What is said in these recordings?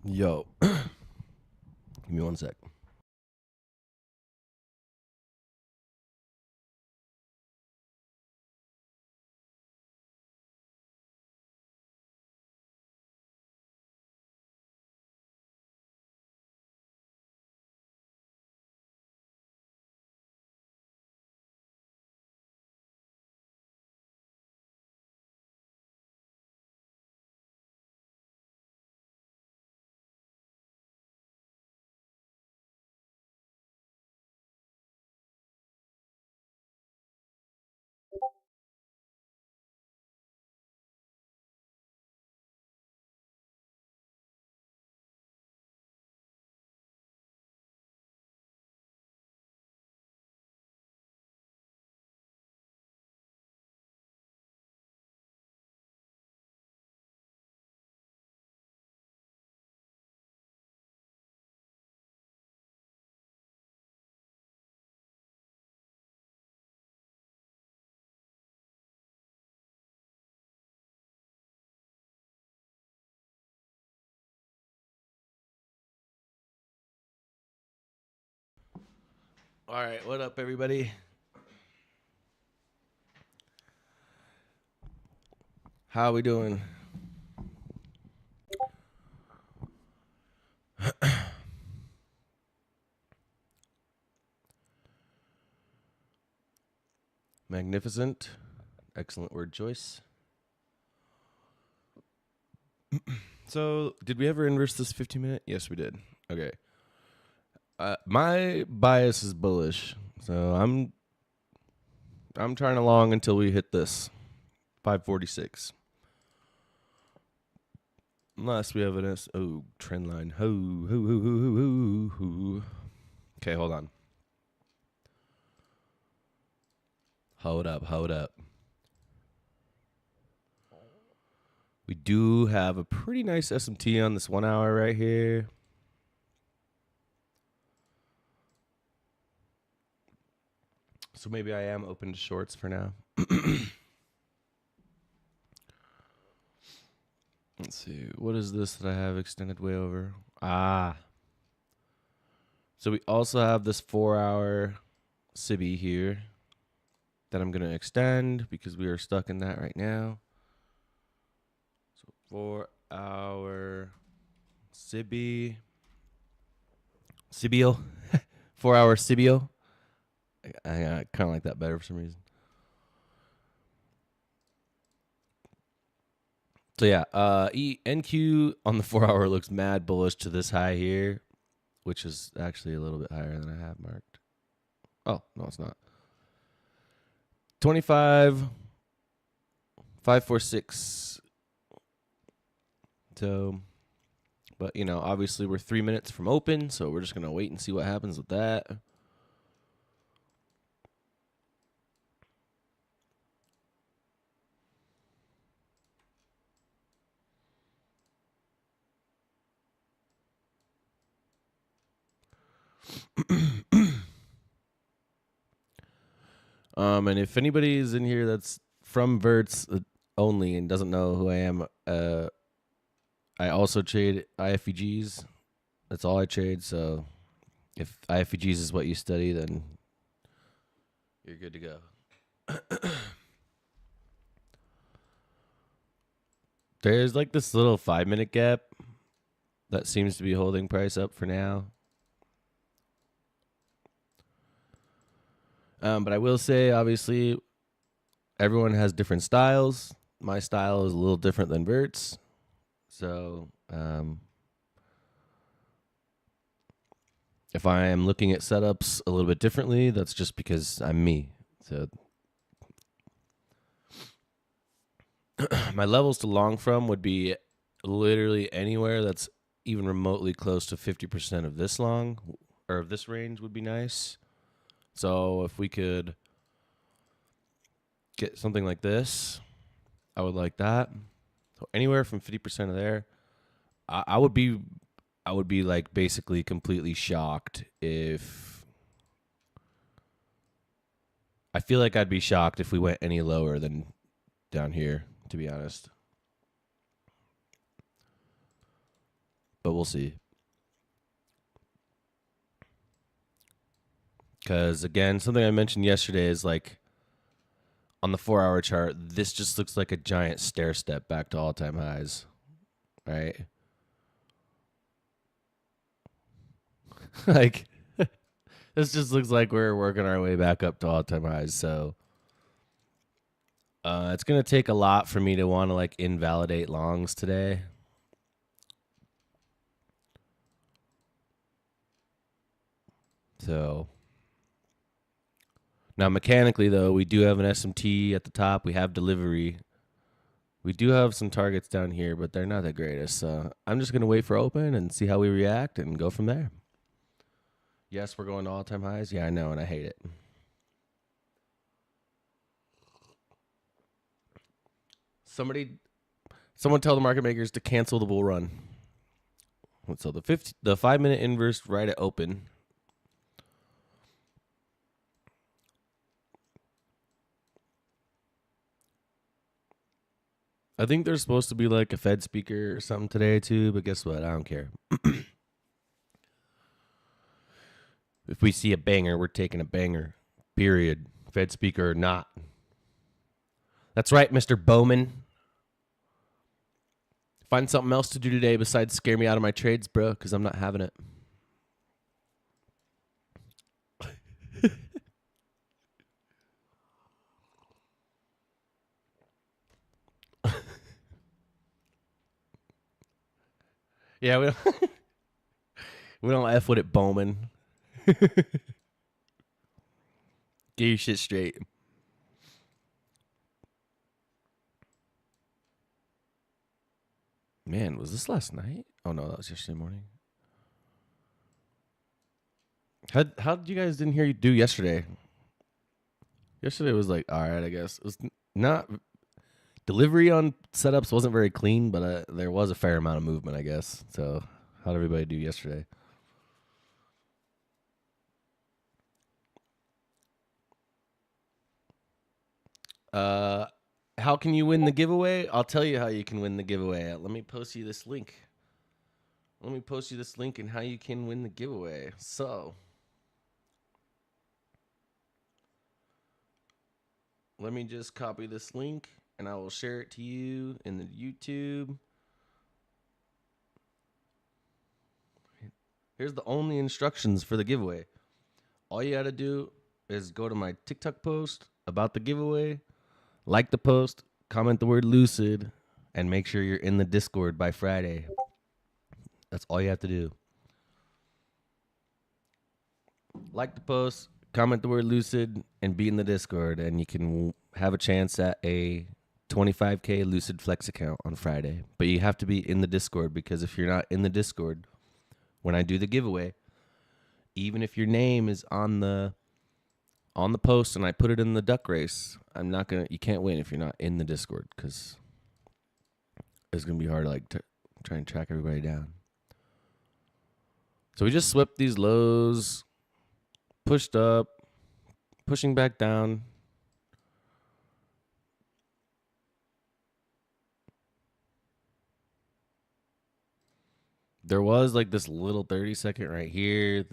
Yo, give me 1 sec. All right, what up, everybody? How we doing? Magnificent. Excellent word choice. So, did we ever inverse this 15-minute? Yes, we did. Okay. My bias is bullish, so I'm trying along until we hit this 546. Unless we have an trend line. Okay, hold on. Hold up. We do have a pretty nice SMT on this 1 hour right here. So maybe I am open to shorts for now. Let's see. What is this that I have extended way over? So we also have this 4 hour Sibi here that I'm going to extend because we are stuck in that right now. So 4 hour Sibio. 4 hour Sibio. I kind of like that better for some reason. So yeah, NQ on the 4 hour looks mad bullish to this high here, which is actually a little bit higher than I have marked. Oh, no, it's not. 25, 546. So, but you know, obviously we're 3 minutes from open, so we're just gonna wait and see what happens with that. And if anybody is in here that's from Verts only and doesn't know who I am, I also trade iFVGs. That's all I trade. So if iFVGs is what you study, then you're good to go. There's like this little 5-minute gap that seems to be holding price up for now. But I will say, obviously, everyone has different styles. My style is a little different than Vert's. So if I am looking at setups a little bit differently, that's just because I'm me. So my levels to long from would be literally anywhere that's even remotely close to 50% of this long or of this range would be nice. So if we could get something like this, I would like that. So anywhere from 50% of there, I would be like basically completely shocked if I feel like I'd be shocked if we went any lower than down here, to be honest. But we'll see. Because, again, something I mentioned yesterday is like on the 4-hour chart, this just looks like a giant stair step back to all-time highs, right? Like, this just looks like we're working our way back up to all-time highs. So it's going to take a lot for me to want to like invalidate longs today. So now mechanically, though, we do have an SMT at the top. We have delivery. We do have some targets down here, but they're not the greatest. So I'm just going to wait for open and see how we react and go from there. Yes, we're going to all-time highs. Yeah, I know, and I hate it. Someone tell the market makers to cancel the bull run. So the 5-minute inverse right at open. I think there's supposed to be like a Fed speaker or something today too, but guess what? I don't care. If we see a banger, we're taking a banger. Period. Fed speaker or not. That's right, Mr. Bowman. Find something else to do today besides scare me out of my trades, bro, because I'm not having it. Yeah, we don't F with it, Bowman. Get your shit straight. Man, was this last night? Oh no, that was yesterday morning. How did you guys didn't hear you do yesterday? Yesterday was like all right, I guess. It was not delivery on setups wasn't very clean, but there was a fair amount of movement, I guess. So how did everybody do yesterday? How can you win the giveaway? I'll tell you how you can win the giveaway. Let me post you this link. And how you can win the giveaway. So, let me just copy this link and I will share it to you in the YouTube. Here's the only instructions for the giveaway. All you got to do is go to my TikTok post about the giveaway, like the post, comment the word Lucid, and make sure you're in the Discord by Friday. That's all you have to do. Like the post, comment the word Lucid, and be in the Discord, and you can have a chance at a 25K Lucid Flex account on Friday. But you have to be in the Discord, because if you're not in the Discord, when I do the giveaway, even if your name is on the post and I put it in the duck race, you can't win if you're not in the Discord, because it's gonna be hard to try and track everybody down. So we just swept these lows, pushed up, pushing back down. There was like this little 30-second right here.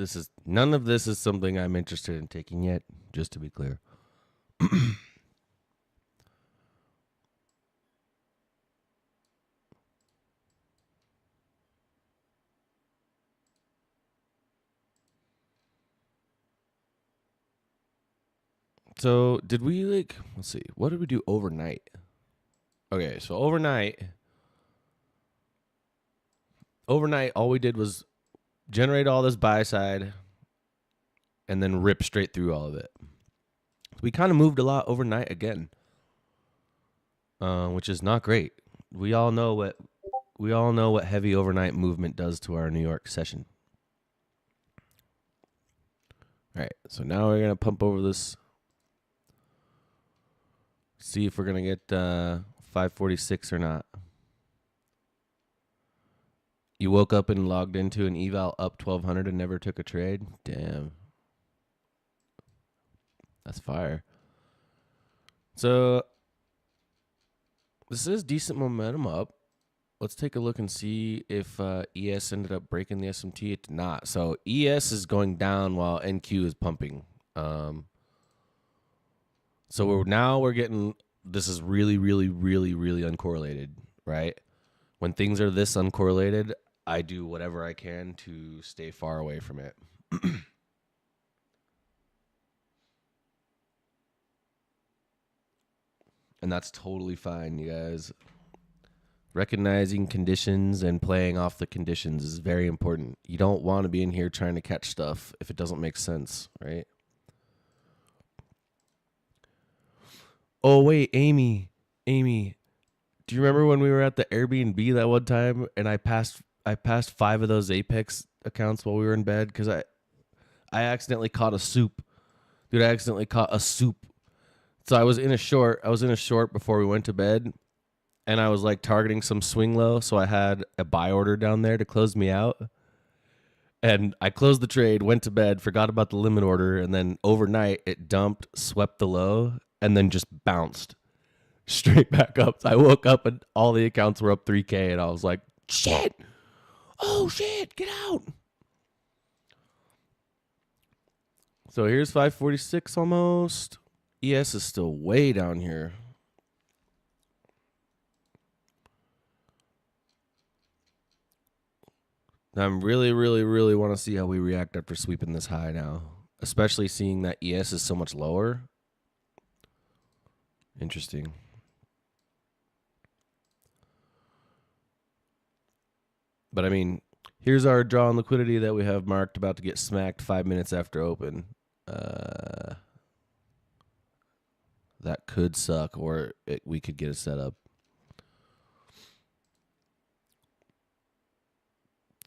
None of this is something I'm interested in taking yet, just to be clear. So did we let's see, what did we do overnight? Okay, so overnight, all we did was generate all this buy side and then rip straight through all of it. So we kind of moved a lot overnight again, which is not great. We all know what heavy overnight movement does to our New York session. All right, so now we're gonna pump over this. See if we're gonna get 546 or not. You woke up and logged into an eval up 1200 and never took a trade? Damn. That's fire. So this is decent momentum up. Let's take a look and see if ES ended up breaking the SMT. It did not. So ES is going down while NQ is pumping. So we're getting, this is really, really, really, really uncorrelated, right? When things are this uncorrelated, I do whatever I can to stay far away from it. And that's totally fine, you guys. Recognizing conditions and playing off the conditions is very important. You don't want to be in here trying to catch stuff if it doesn't make sense, right? Oh, wait, Amy, do you remember when we were at the Airbnb that one time and I passed 5 of those Apex accounts while we were in bed because I accidentally caught a soup. Dude, I accidentally caught a soup. So I was in a short before we went to bed, and I was like targeting some swing low, so I had a buy order down there to close me out. And I closed the trade, went to bed, forgot about the limit order, and then overnight it dumped, swept the low, and then just bounced straight back up. So I woke up and all the accounts were up 3K, and I was like, shit! Oh shit, get out! So here's 546 almost. ES is still way down here. I'm really, really, really want to see how we react after sweeping this high now, especially seeing that ES is so much lower. Interesting. But I mean, here's our draw on liquidity that we have marked about to get smacked 5 minutes after open. That could suck, or we could get a setup.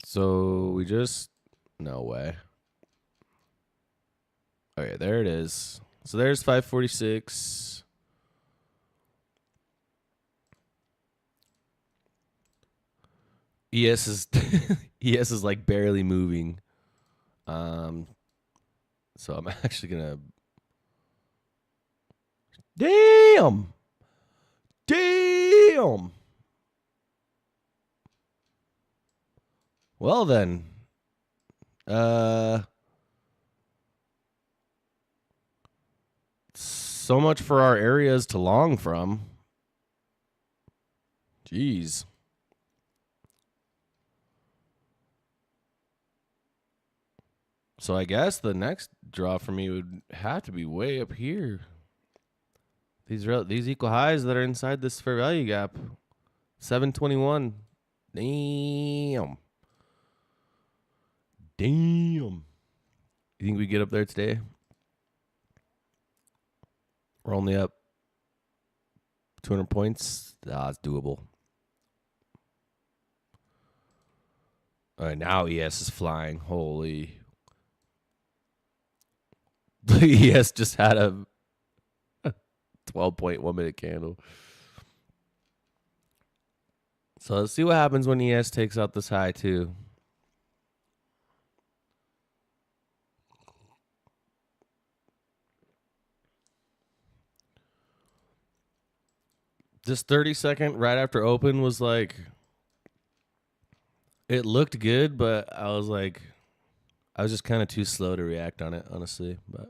So we just, no way. Okay, there it is. So there's 546. ES is ES is like barely moving. So I'm actually gonna. Damn. Well then. So much for our areas to long from. Jeez. So I guess the next draw for me would have to be way up here. These equal highs that are inside this fair value gap. 721. Damn. You think we get up there today? We're only up 200 points. It's doable. All right, now ES is flying. Holy. ES just had a 12.1 minute candle. So let's see what happens when ES takes out this high too. This 30-second right after open was like, it looked good, but I was just kind of too slow to react on it, honestly. But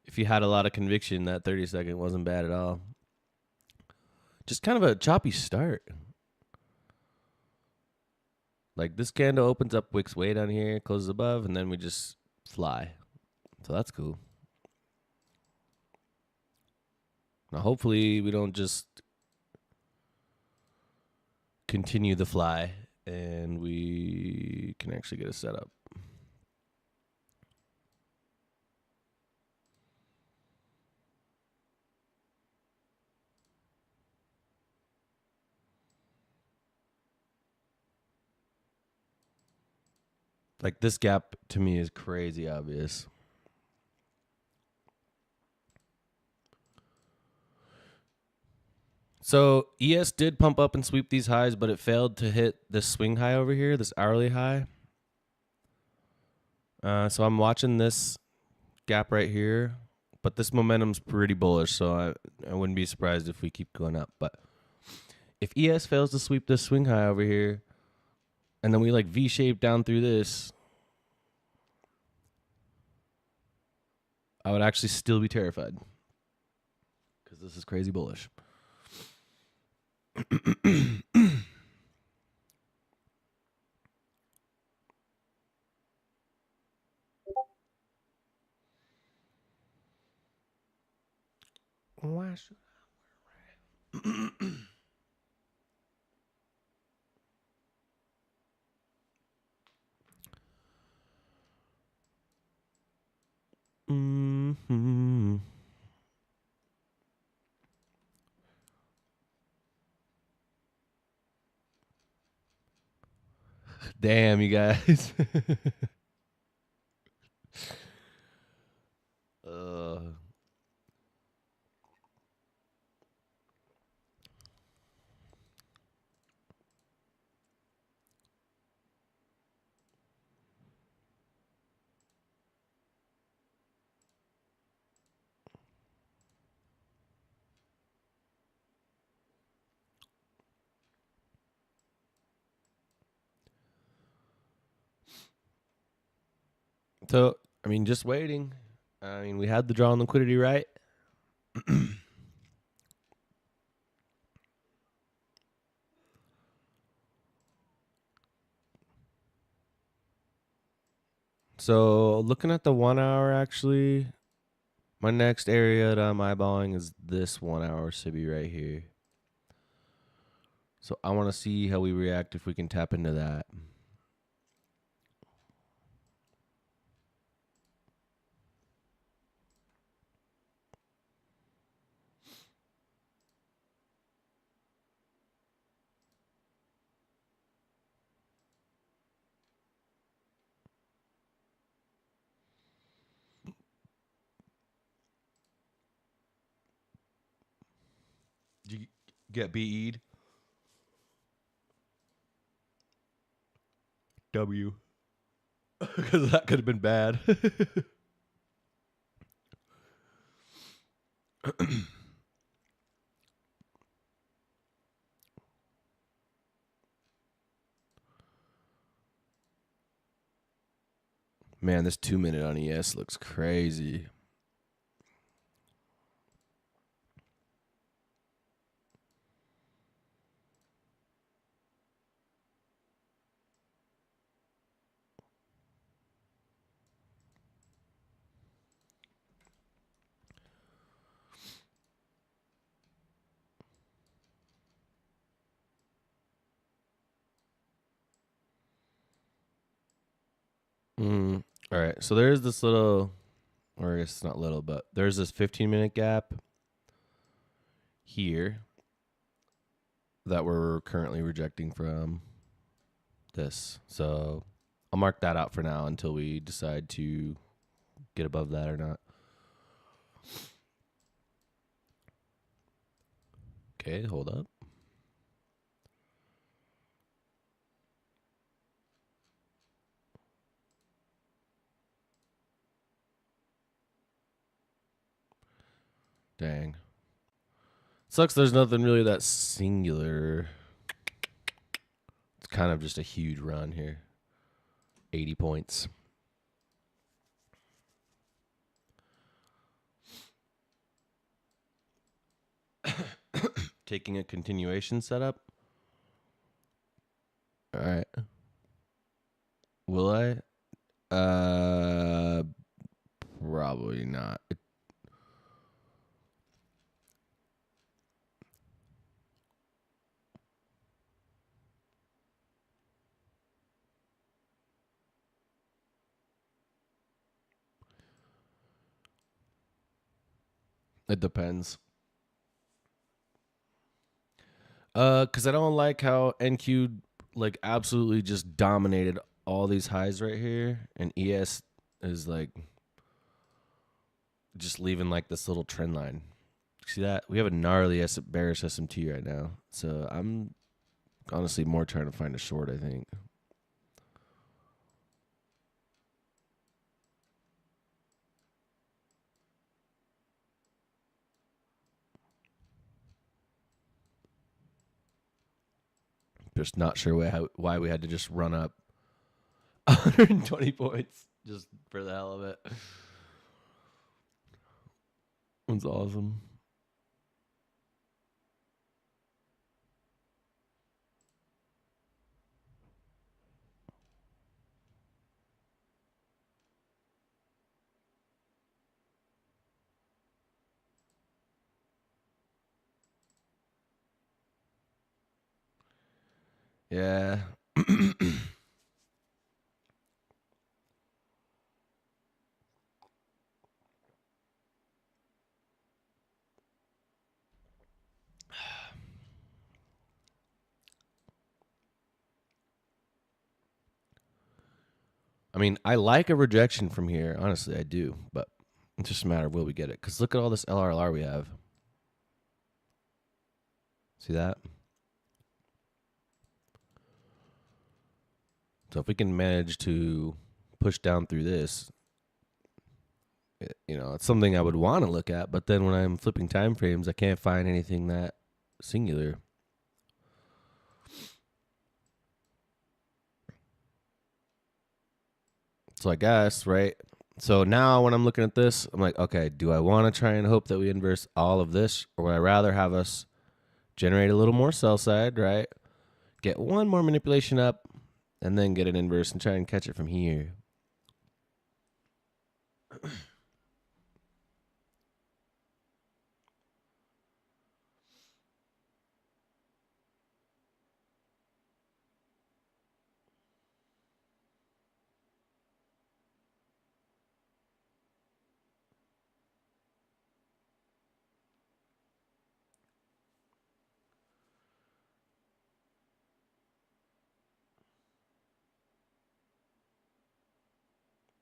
if you had a lot of conviction, that 30-second wasn't bad at all. Just kind of a choppy start. Like this candle opens up wicks way down here, closes above, and then we just fly. So that's cool. Now hopefully we don't just continue the fly and we can actually get a setup. Like this gap to me is crazy obvious. So ES did pump up and sweep these highs, but it failed to hit this swing high over here, this hourly high. So I'm watching this gap right here But this momentum's pretty bullish, so I wouldn't be surprised if we keep going up. But if ES fails to sweep this swing high over here, and then we like V-shape down through this, I would actually still be terrified because this is crazy bullish. Why should mm-hmm. Damn, you guys. uh, so, I mean, just waiting. I mean, we had the draw on liquidity, right? So, looking at the 1 hour, actually, my next area that I'm eyeballing is this 1 hour SIBI right here. So, I want to see how we react if we can tap into that. Did you get BE'd? W. Because that could have been bad. Man, this 2 minute on ES looks crazy. All right, so there's this little, or I guess it's not little, but there's this 15-minute gap here that we're currently rejecting from this. So I'll mark that out for now until we decide to get above that or not. Okay, hold up. Dang. Sucks there's nothing really that singular. It's kind of just a huge run here. 80 points. Taking a continuation setup. All right. Will I? Probably not. It depends. Because I don't like how NQ like absolutely just dominated all these highs right here, and ES is like just leaving like this little trend line. See that? We have a gnarly bearish SMT right now, so I'm honestly more trying to find a short, I think. Just not sure why we had to just run up 120 points just for the hell of it. It's awesome. Yeah. I mean, I like a rejection from here. Honestly, I do. But it's just a matter of will we get it. Because look at all this LRLR we have. See that? So if we can manage to push down through this, it's something I would want to look at. But then when I'm flipping time frames, I can't find anything that singular. So I guess, right? So now when I'm looking at this, I'm like, okay, do I want to try and hope that we inverse all of this? Or would I rather have us generate a little more sell side, right? Get one more manipulation up, and then get an inverse and try and catch it from here.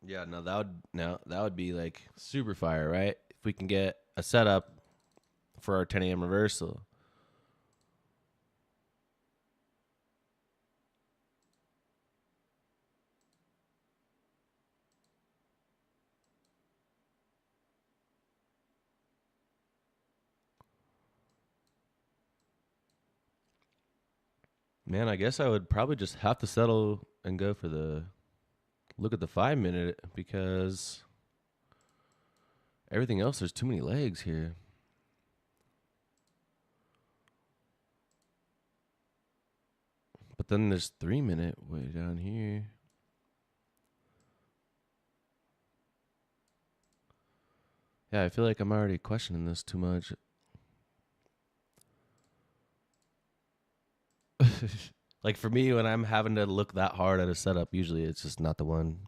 Yeah, that would be like super fire, right? If we can get a setup for our 10 a.m. reversal. Man, I guess I would probably just have to settle and go for the look at the 5 minute because everything else, there's too many legs here. But then there's 3 minute way down here. Yeah, I feel like I'm already questioning this too much. Like for me, when I'm having to look that hard at a setup, usually it's just not the one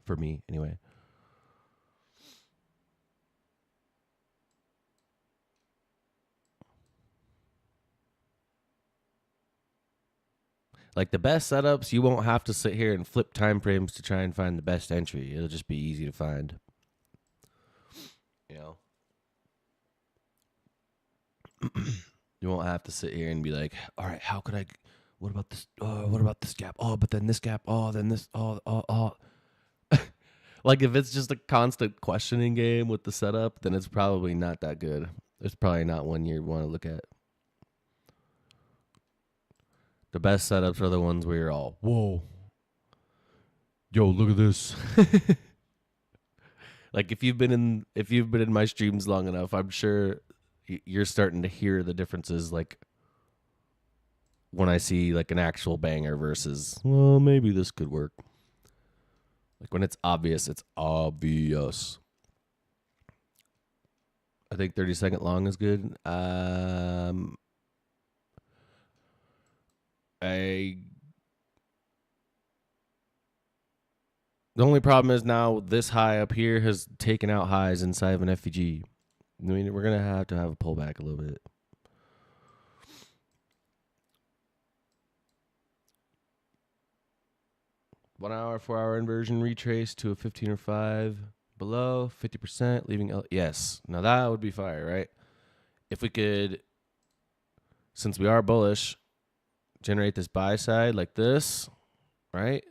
for me anyway. Like the best setups, you won't have to sit here and flip time frames to try and find the best entry. It'll just be easy to find. You know? You won't have to sit here and be like, all right, how could I what about this what about this gap? Oh, but then this gap, oh, then this, oh. Like if it's just a constant questioning game with the setup, then it's probably not that good. It's probably not one you want to look at. The best setups are the ones where you're all, whoa, yo, look at this. Like if you've been in my streams long enough, I'm sure you're starting to hear the differences. Like when I see like an actual banger versus, well, maybe this could work. Like when it's obvious, it's obvious. I think 30-second long is good. I The only problem is now this high up here has taken out highs inside of an FVG. I mean, we're gonna have to have a pullback a little bit. One hour, 4 hour inversion retrace to a 15 or 5 below 50%, leaving yes. Now that would be fire, right? If we could, since we are bullish, generate this buy side like this, right?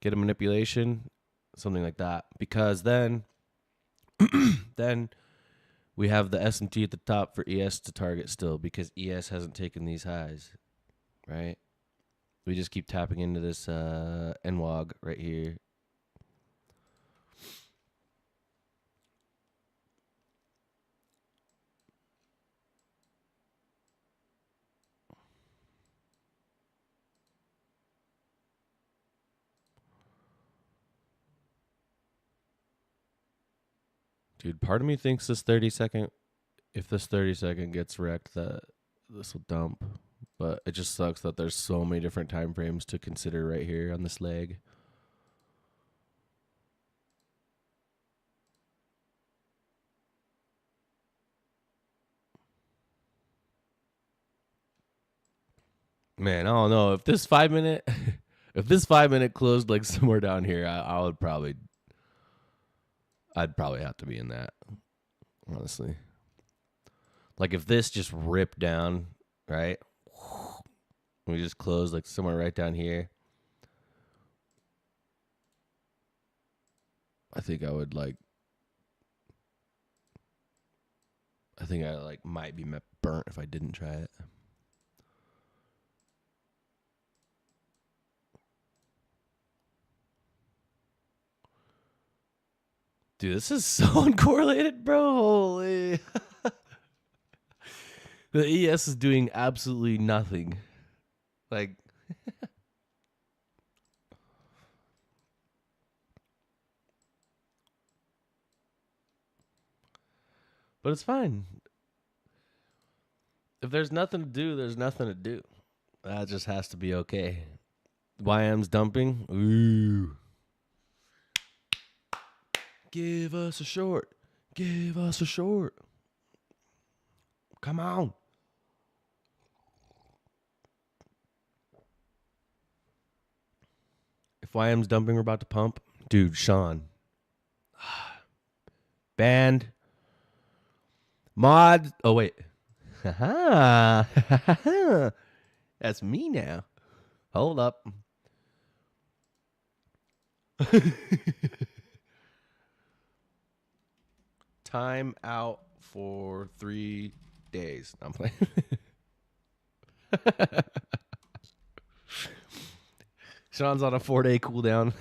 Get a manipulation, something like that. Because then We have the S&T at the top for ES to target still because ES hasn't taken these highs, right? We just keep tapping into this NWOG right here. Dude, part of me thinks this 30-second, if this 30-second gets wrecked, that this will dump. But it just sucks that there's so many different time frames to consider right here on this leg. Man, I don't know if this 5-minute, if this 5-minute closed like somewhere down here, I'd probably have to be in that, honestly. Like if this just ripped down, right? We just closed like somewhere right down here. I think I would like. I think I like might be burnt if I didn't try it. Dude, this is so uncorrelated, bro. Holy. The ES is doing absolutely nothing. Like, but it's fine. If there's nothing to do, there's nothing to do. That just has to be okay. YM's dumping. Ooh. Give us a short. Give us a short. Come on. If YM's dumping, we're about to pump. Dude, Sean. Band. Mod. Oh, wait. That's me now. Hold up. Time out for 3 days. I'm playing. Sean's on a 4-day cooldown.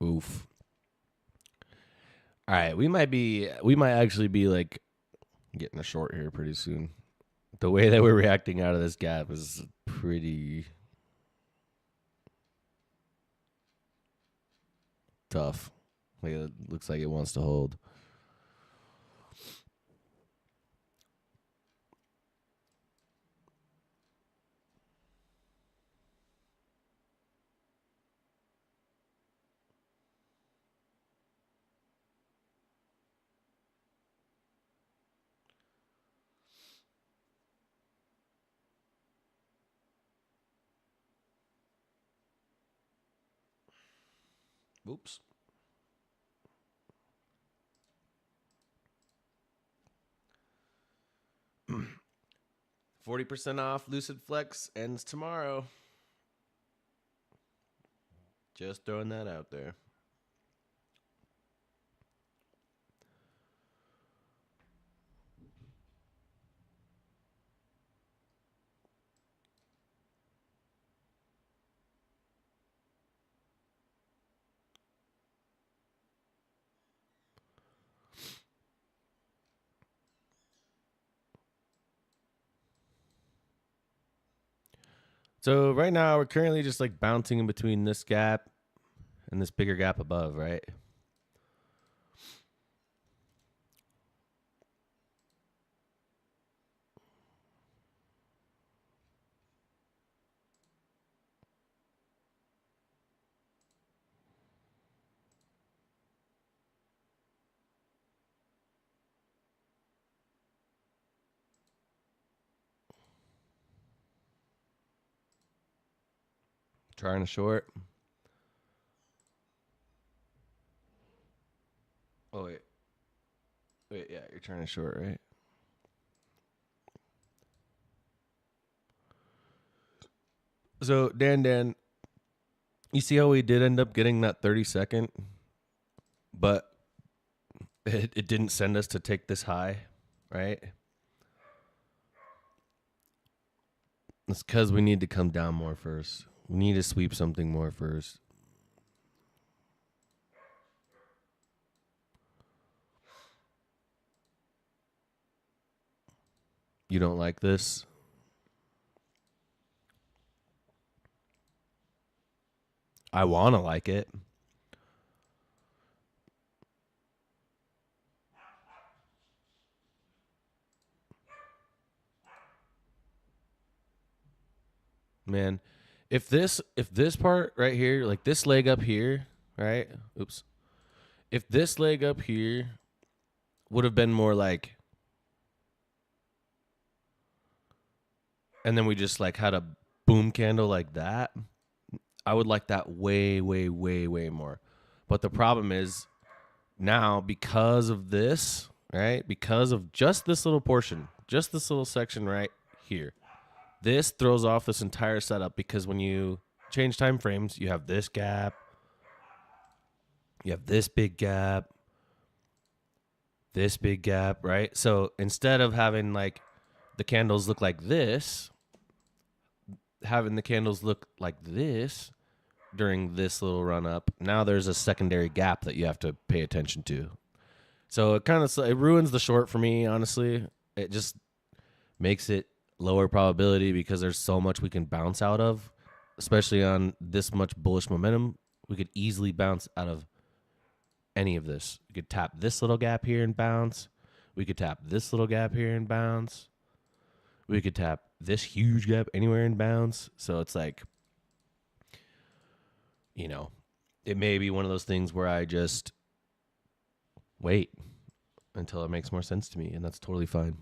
Oof. All right, we might actually be like getting a short here pretty soon. The way that we're reacting out of this gap is pretty tough. Like it looks like it wants to hold. Oops. %40 off Lucid Flex ends tomorrow. Just throwing that out there. So right now we're currently just like bouncing in between this gap and this bigger gap above, right? Trying to short. Oh wait. Wait, yeah, you're trying to short, right? So Dan, you see how we did end up getting that 30-second, but it didn't send us to take this high, right? It's because we need to come down more first. We need to sweep something more first. You don't like this? I want to like it. Man, if this part right here, like this leg up here, right? Oops. If this leg up here would have been more like, and then we just like had a boom candle like that, I would like that way, way, way, way more. But the problem is now because of this, right? Because of just this little portion, just this little section right here, this throws off this entire setup because when you change time frames, you have this gap, you have this big gap, this big gap, right? So instead of having like the candles look like this, having the candles look like this during this little run up, now there's a secondary gap that you have to pay attention to. So it ruins the short for me, honestly. It just makes it lower probability because there's so much we can bounce out of, especially on this much bullish momentum. We could easily bounce out of any of this. We could tap this little gap here and bounce. We could tap this little gap here and bounce. We could tap this huge gap anywhere and bounce. So it's like, it may be one of those things where I just wait until it makes more sense to me, and that's totally fine.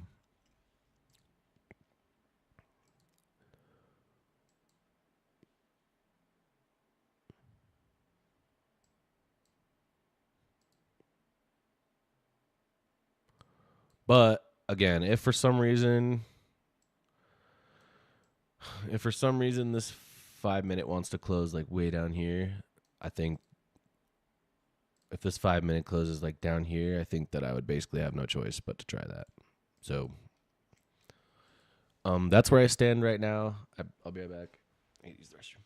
But again, if for some reason this 5 minute wants to close like way down here, I think if this 5 minute closes like down here, I think that I would basically have no choice but to try that. So that's where I stand right now. I'll be right back. I use the restroom.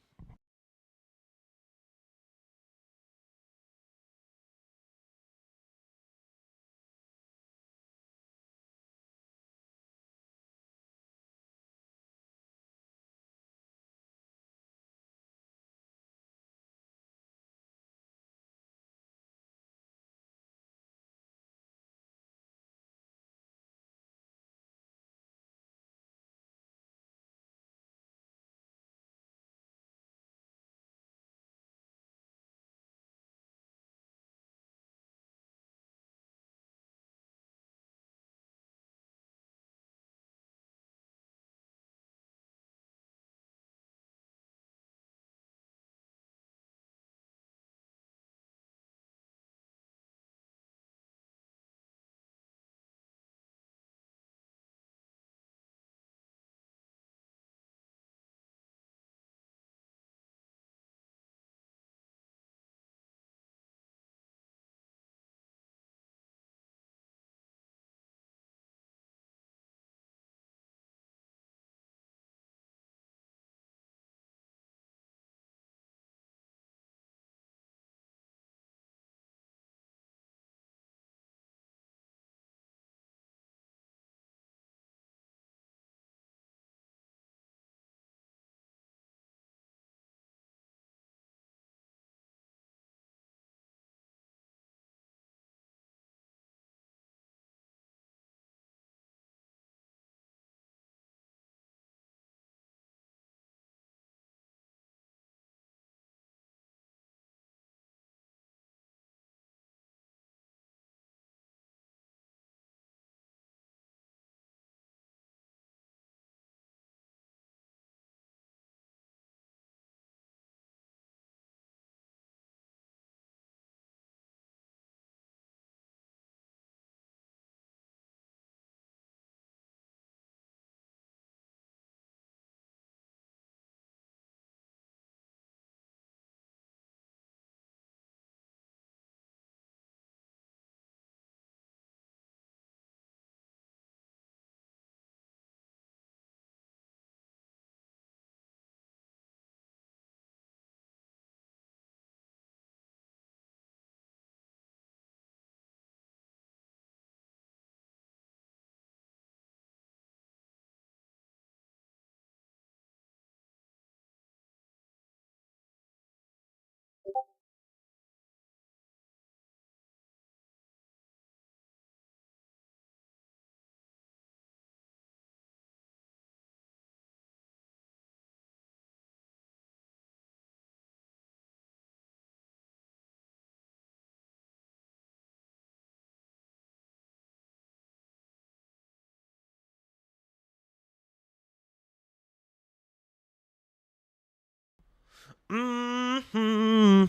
Mm-hmm.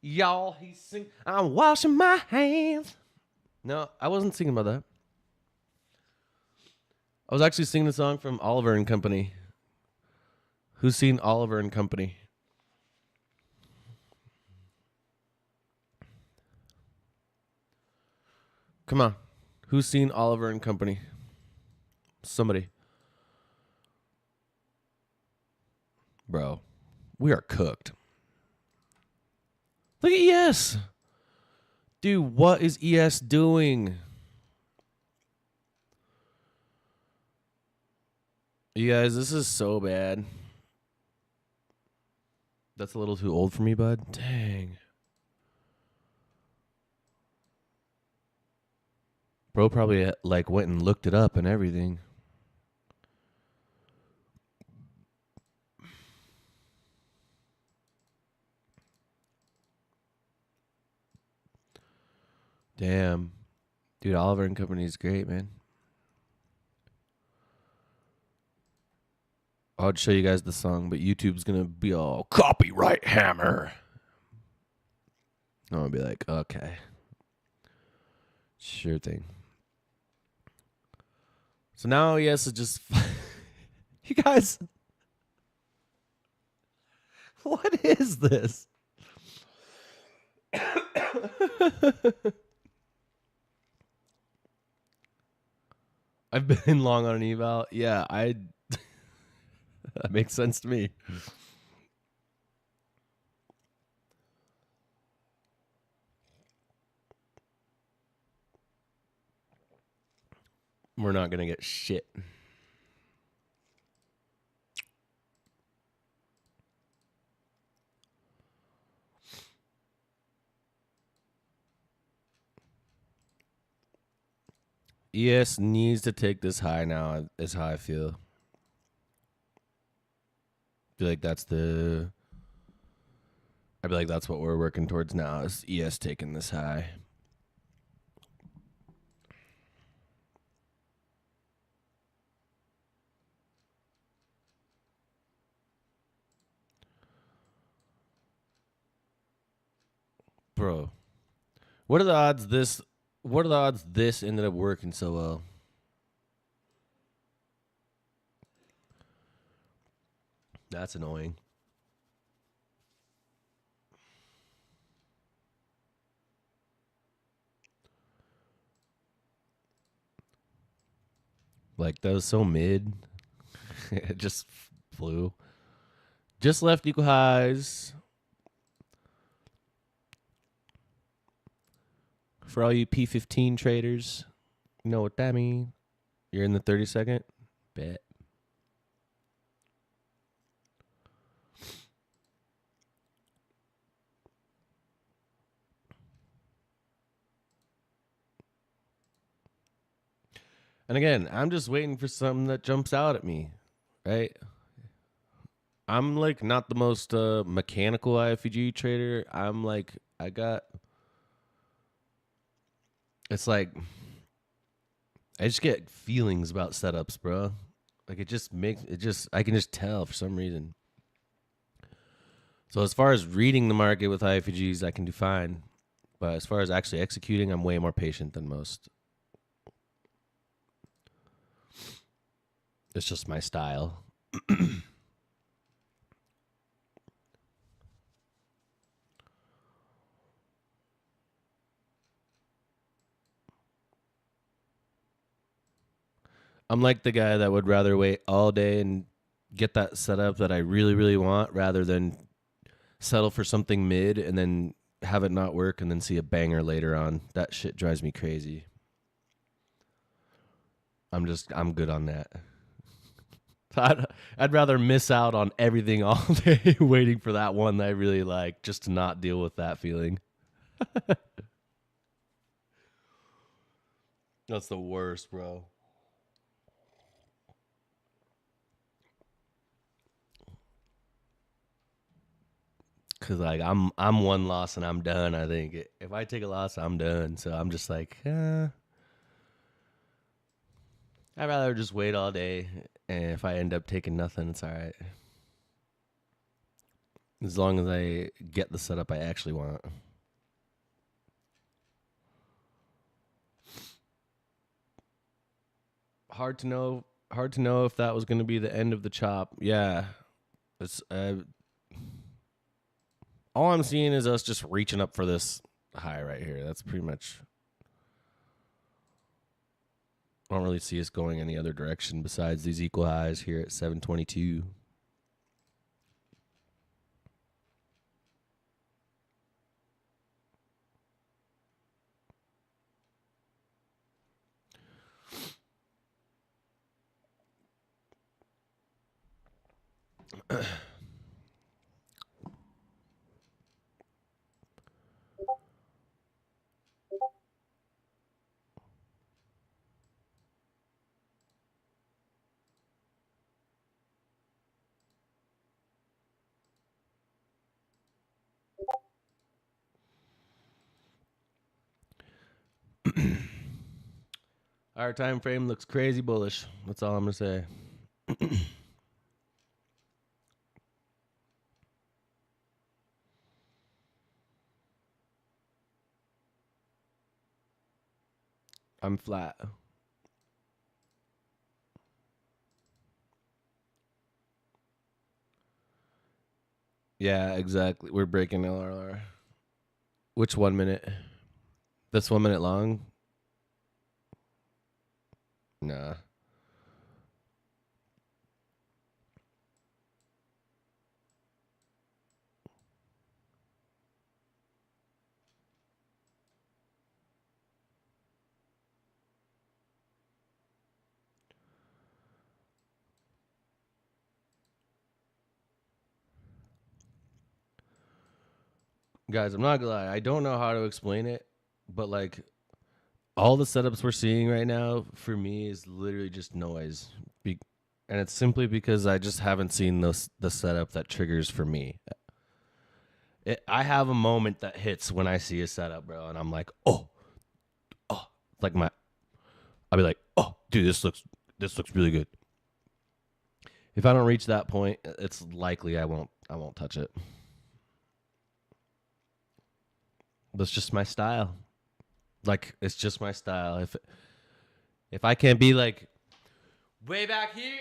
Y'all, he's sing. I'm washing my hands. No, I wasn't singing about that. I was actually singing the song from Oliver and Company. Who's seen Oliver and Company? Come on. Who's seen Oliver and Company? Somebody. Bro, we are cooked. Look at ES. Dude, what is ES doing? You guys, this is so bad. That's a little too old for me, bud. Dang. Bro probably like went and looked it up and everything. Damn. Dude, Oliver and Company is great, man. I'll show you guys the song, but YouTube's going to be all copyright hammer. I'm going to be like, okay. Sure thing. So now, yes, it's just... You guys... What is this? I've been long on an eval. Yeah, that makes sense to me. We're not going to get shit. ES needs to take this high now, is how I feel. Feel like that's the... I feel like that's what we're working towards now, is ES taking this high. Bro, what are the odds this ended up working so well? That's annoying. Like, that was so mid. It just flew. Just left equal highs. For all you P15 traders, you know what that means. You're in the 30-second. Bet. And again, I'm just waiting for something that jumps out at me, right? I'm like not the most mechanical iFVG trader. I'm like, it's like, I just get feelings about setups, bro. Like I can just tell for some reason. So as far as reading the market with iFVGs, I can do fine. But as far as actually executing, I'm way more patient than most. It's just my style. I'm like the guy that would rather wait all day and get that setup that I really, really want rather than settle for something mid and then have it not work and then see a banger later on. That shit drives me crazy. I'm good on that. I'd rather miss out on everything all day waiting for that one that I really like just to not deal with that feeling. That's the worst, bro. Cause like I'm one loss and I'm done. I think if I take a loss, I'm done. So I'm just like, I'd rather just wait all day. And if I end up taking nothing, it's all right. As long as I get the setup I actually want. Hard to know if that was going to be the end of the chop. Yeah. It's all I'm seeing is us just reaching up for this high right here. That's pretty much. I don't really see us going any other direction besides these equal highs here at 722. Our time frame looks crazy bullish. That's all I'm going to say. I'm flat. Yeah, exactly. We're breaking LRR. Which 1 minute? This 1 minute long? Nah. Guys, I'm not gonna lie. I don't know how to explain it, but like all the setups we're seeing right now for me is literally just noise. And it's simply because I just haven't seen the setup that triggers for me. I have a moment that hits when I see a setup, bro, and I'm like, oh, like I'll be like, oh, dude, this looks really good. If I don't reach that point, it's likely I won't touch it. That's just my style. Like, it's just my style. If I can't be like way back here,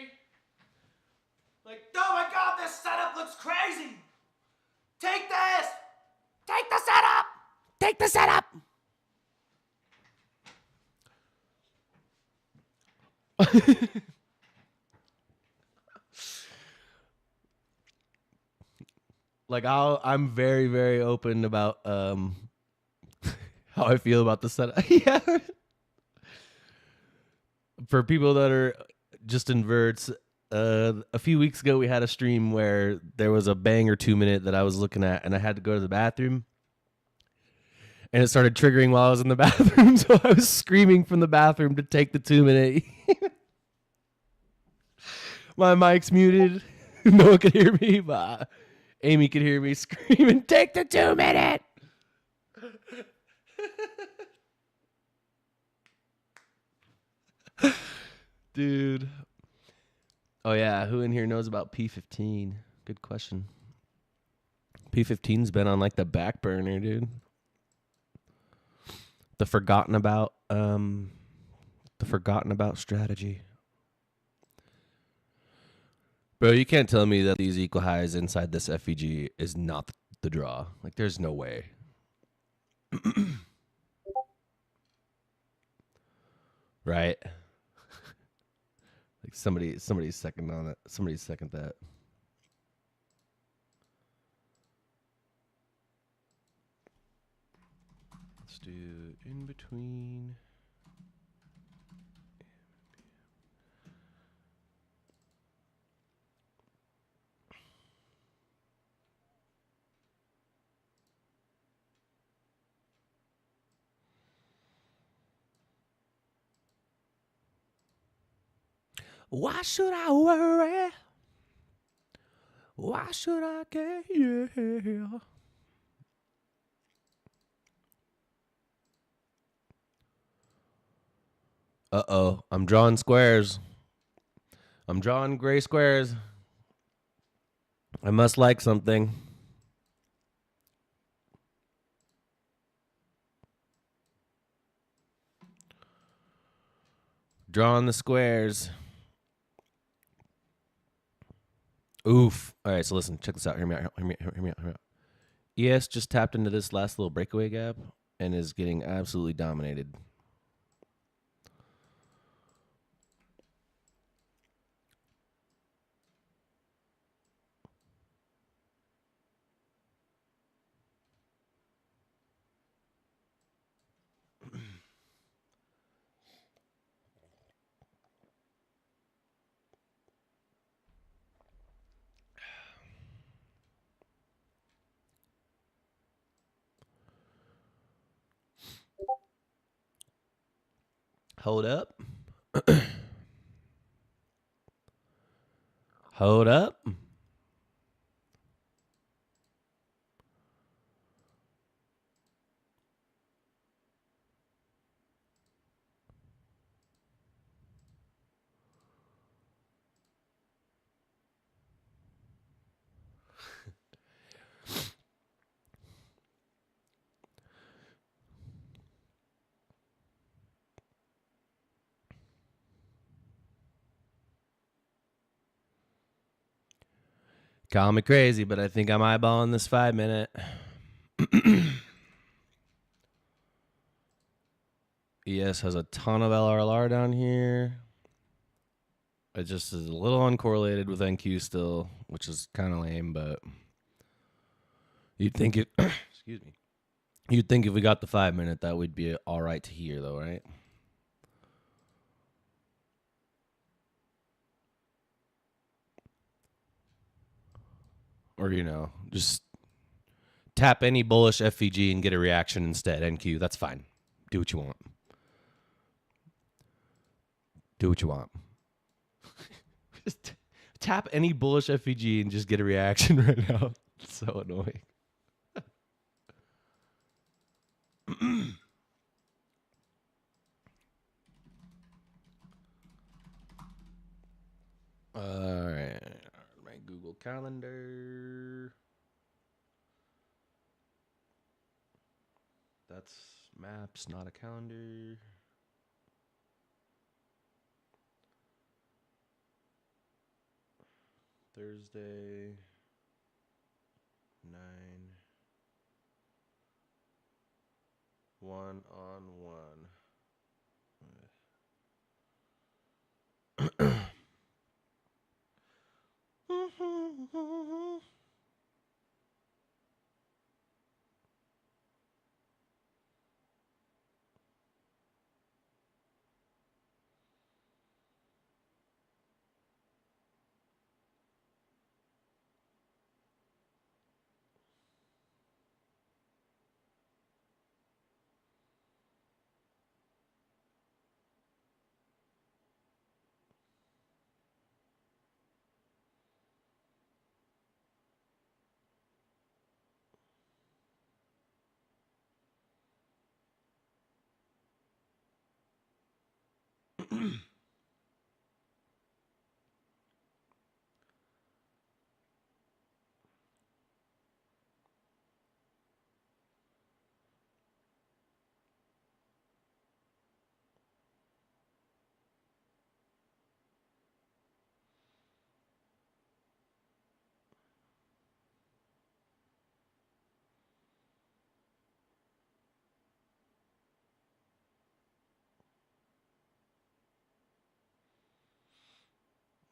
like, oh my god, this setup looks crazy. Take this. Take the setup. Take the setup. Like I'm very, very open about how I feel about the setup. Yeah. For people that are just inverts, a few weeks ago we had a stream where there was a banger 2 minute that I was looking at, and I had to go to the bathroom, and it started triggering while I was in the bathroom, so I was screaming from the bathroom to take the 2 minute. My mic's muted. No one could hear me, but Amy could hear me screaming, take the 2 minute. Dude. Oh, yeah. Who in here knows about P15? Good question. P15's been on like the back burner, dude. The forgotten about strategy. Bro, you can't tell me that these equal highs inside this FVG is not the draw. Like, there's no way. Right? Like somebody's second on it. Somebody's second that. Let's do in between. Why should I worry? Why should I care? Yeah. Uh-oh. I'm drawing squares. I'm drawing gray squares. I must like something. Drawing the squares. Oof. All right, so listen, check this out. Hear me out. ES just tapped into this last little breakaway gap and is getting absolutely dominated. Hold up. Hold up. Call me crazy, but I think I'm eyeballing this 5 minute. ES has a ton of LRLR down here. It just is a little uncorrelated with NQ still, which is kind of lame, but you'd think it. Excuse me. You'd think if we got the 5 minute, that would be all right to hear, though, right? Or, just tap any bullish FVG and get a reaction instead. NQ, that's fine. Do what you want. Do what you want. Just tap any bullish FVG and just get a reaction right now. It's so annoying. All right. My Google Calendar. That's maps, not a calendar. Thursday, 9, 1-on-1.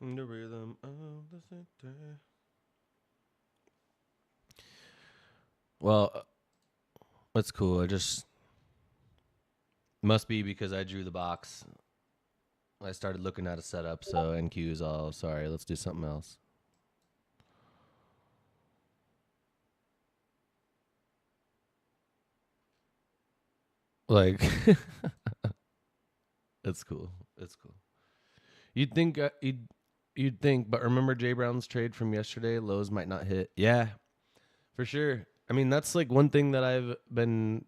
The rhythm of the city. Well, that's cool. I just must be because I drew the box. I started looking at a setup, so NQ is all sorry. Let's do something else. Like, it's cool. It's cool. You'd think you'd think, but remember Jay Brown's trade from yesterday? Lows might not hit. Yeah, for sure. I mean, that's like one thing that I've been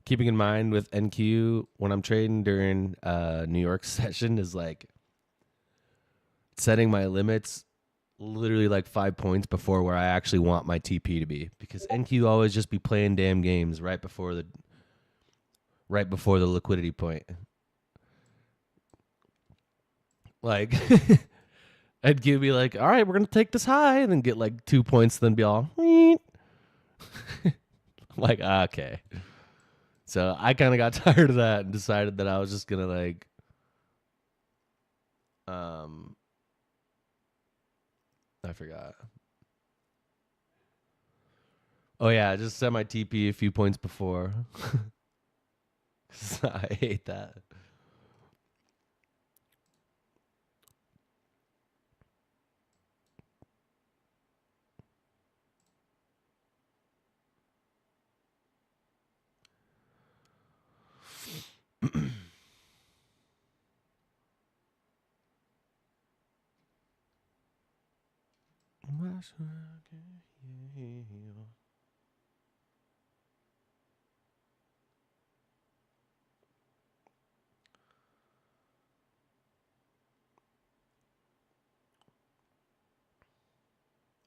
keeping in mind with NQ when I'm trading during New York session is like setting my limits literally like 5 points before where I actually want my TP to be, because NQ always just be playing damn games right before the liquidity point. Like, I'd give me like, all right, we're gonna take this high, and then get like 2 points, then be all like, okay. So I kind of got tired of that and decided that I was just gonna like, I forgot. Oh yeah, I just set my TP a few points before. I hate that.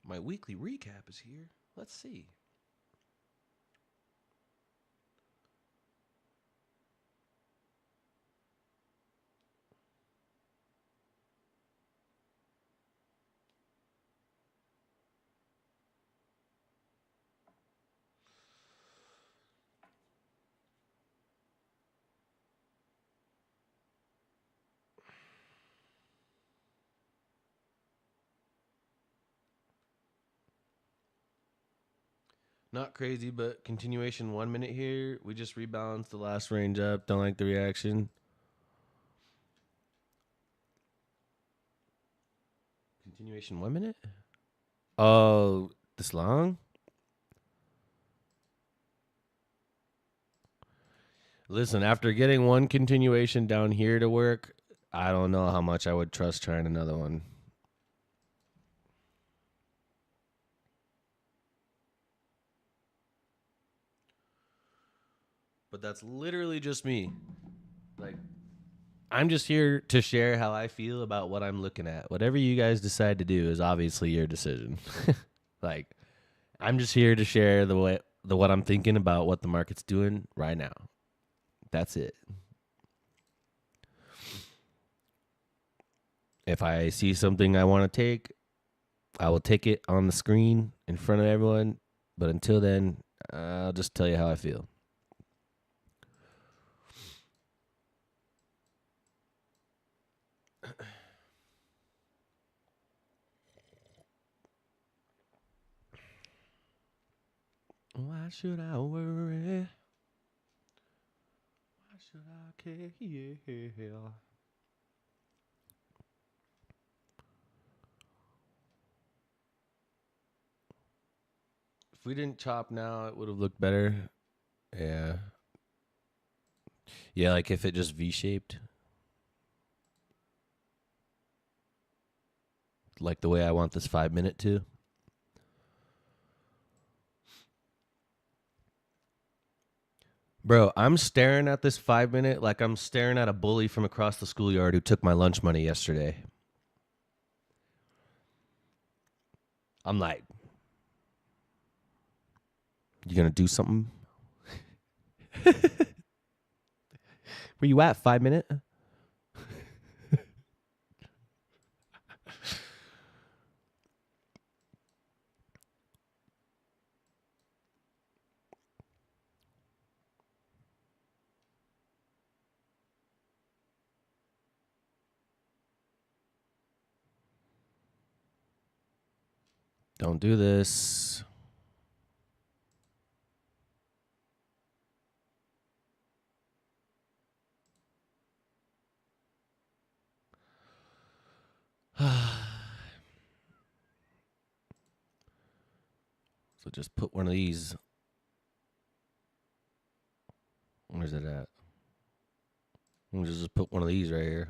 My weekly recap is here. Let's see. Not crazy, but continuation 1 minute here. We just rebalanced the last range up. Don't like the reaction. Continuation 1 minute? Oh, this long? Listen, after getting one continuation down here to work, I don't know how much I would trust trying another one. But that's literally just me. Like, I'm just here to share how I feel about what I'm looking at. Whatever you guys decide to do is obviously your decision. Like, I'm just here to share what I'm thinking about what the market's doing right now. That's it. If I see something I want to take, I will take it on the screen in front of everyone. But until then, I'll just tell you how I feel. Why should I worry? Why should I care? If we didn't chop now, it would have looked better. Yeah. Yeah, like if it just V-shaped. Like the way I want this 5 minute to. Bro, I'm staring at this 5 minute like I'm staring at a bully from across the schoolyard who took my lunch money yesterday. I'm like, you gonna do something? Where you at, 5 minute? Don't do this. So just put one of these. Where's it at? I'm just put one of these right here.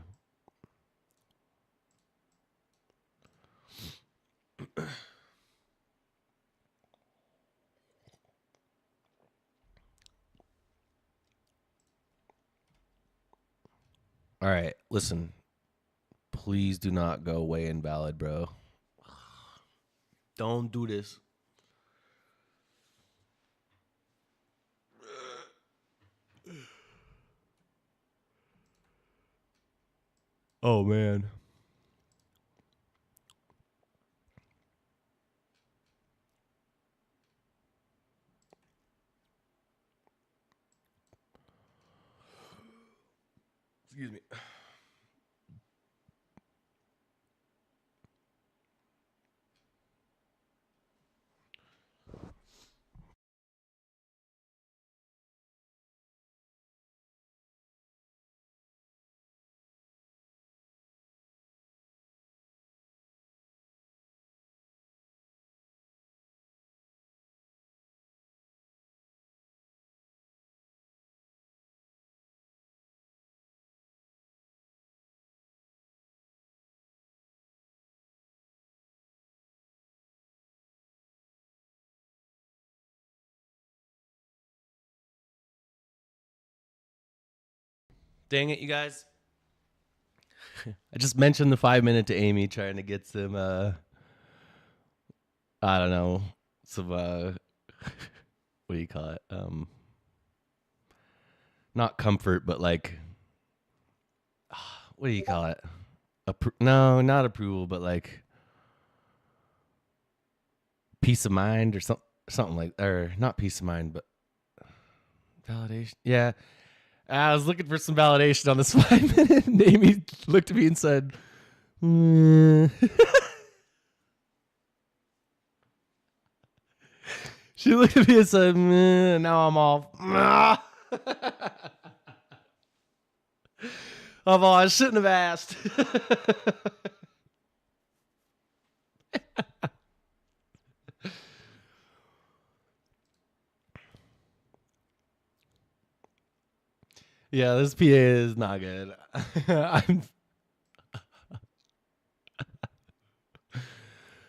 All right, listen. Please do not go way invalid, bro. Don't do this. Oh, man. Excuse me. Dang it, you guys. I just mentioned the 5 minute to Amy trying to get some, I don't know, some, what do you call it? Not comfort, but like, what do you call it? No, not approval, but like peace of mind or something like, or not peace of mind, but validation. Yeah. I was looking for some validation on this 5 minute, and Amy looked at me and said, mm. She looked at me and said, now I'm all, I shouldn't have asked. Yeah, this PA is not good.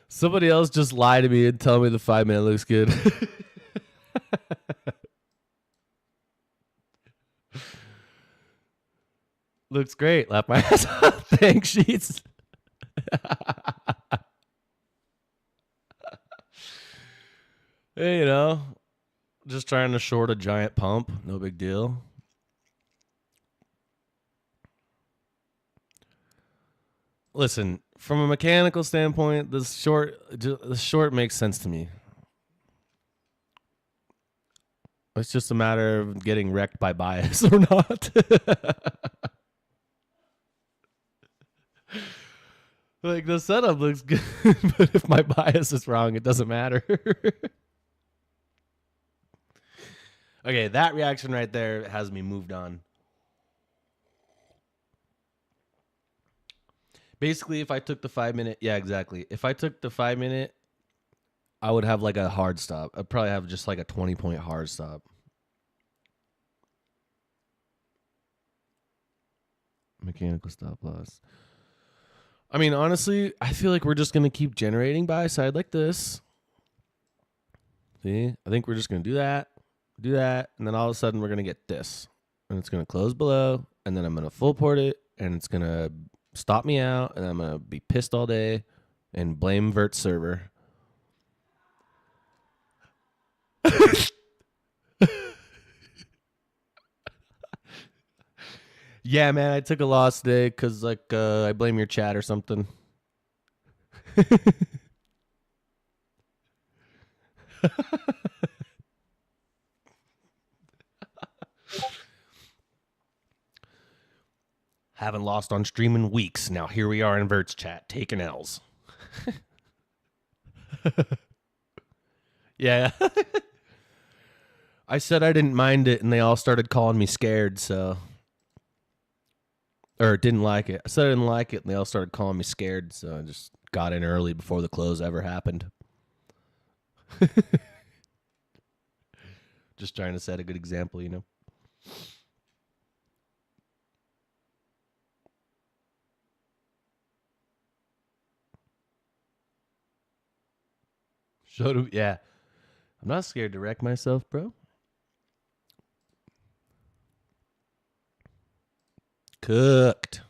Somebody else just lie to me and tell me the 5 minute looks good. Looks great. Laugh my ass off. Thanks, Sheets. Hey, you know, just trying to short a giant pump. No big deal. Listen, from a mechanical standpoint, the short makes sense to me. It's just a matter of getting wrecked by bias or not. Like, the setup looks good, but if my bias is wrong, it doesn't matter. Okay, that reaction right there has me moved on. Basically, if I took the 5 minute, yeah, exactly. If I took the 5 minute, I would have like a hard stop. I'd probably have just like a 20-point hard stop. Mechanical stop loss. I mean, honestly, I feel like we're just going to keep generating buy side like this. See? I think we're just going to do that, and then all of a sudden we're going to get this. And it's going to close below, and then I'm going to full port it, and it's going to stop me out, and I'm going to be pissed all day and blame Vert server. Yeah, man, I took a loss today because like I blame your chat or something. Haven't lost on stream in weeks. Now here we are in Vert's chat taking L's. Yeah. I said I didn't mind it, and they all started calling me scared, so. Or didn't like it. I said I didn't like it, and they all started calling me scared, so I just got in early before the close ever happened. Just trying to set a good example, you know? Yeah. I'm not scared to wreck myself, bro. Cooked.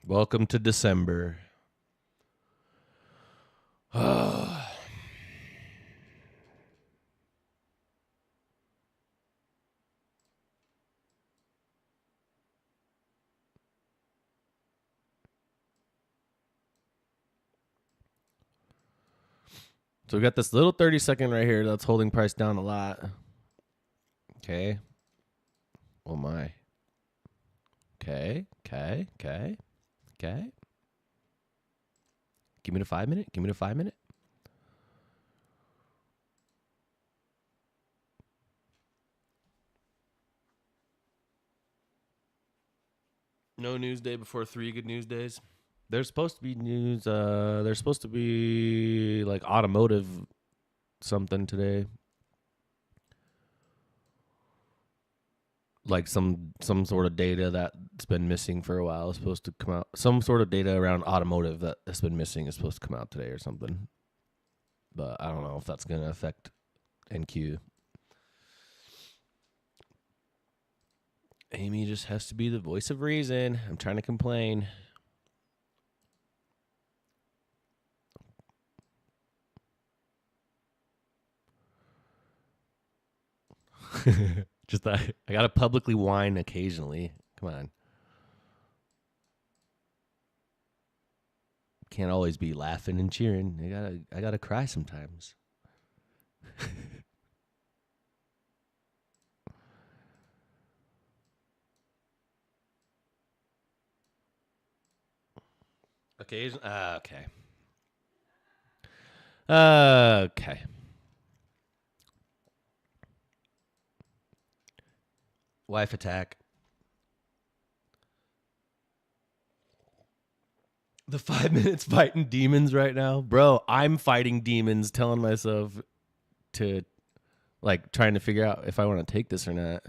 Welcome to December. So we got this little 30-second right here that's holding price down a lot. Okay. Oh my. Okay. Give me the 5 minute. Give me the 5 minute. No news day before 3 good news days. There's supposed to be news. There's supposed to be like automotive something today. Like some sort of data that's been missing for a while is supposed to come out. Some sort of data around automotive that has been missing is supposed to come out today or something. But I don't know if that's going to affect NQ. Amy just has to be the voice of reason. I'm trying to complain. Just I gotta publicly whine occasionally. Come on. Can't always be laughing and cheering. I gotta cry sometimes. Occasion. Okay. Okay. Wife attack. The 5 minutes fighting demons right now, bro. I'm fighting demons, telling myself to like trying to figure out if I want to take this or not.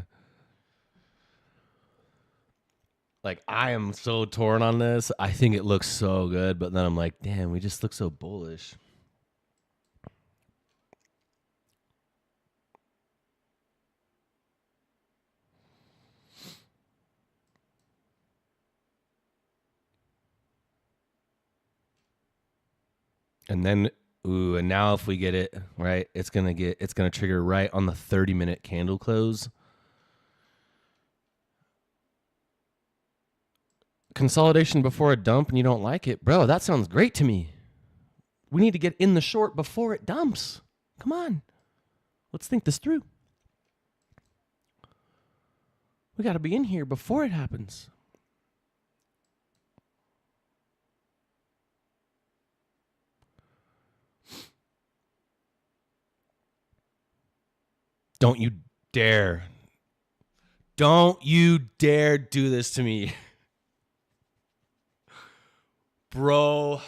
Like I am so torn on this. I think it looks so good, but then I'm like, damn, we just look so bullish. And then and now if we get it, right, it's gonna trigger right on the 30-minute candle close. Consolidation before a dump and you don't like it, bro, that sounds great to me. We need to get in the short before it dumps. Come on. Let's think this through. We got to be in here before it happens. Don't you dare. Don't you dare do this to me. Bro.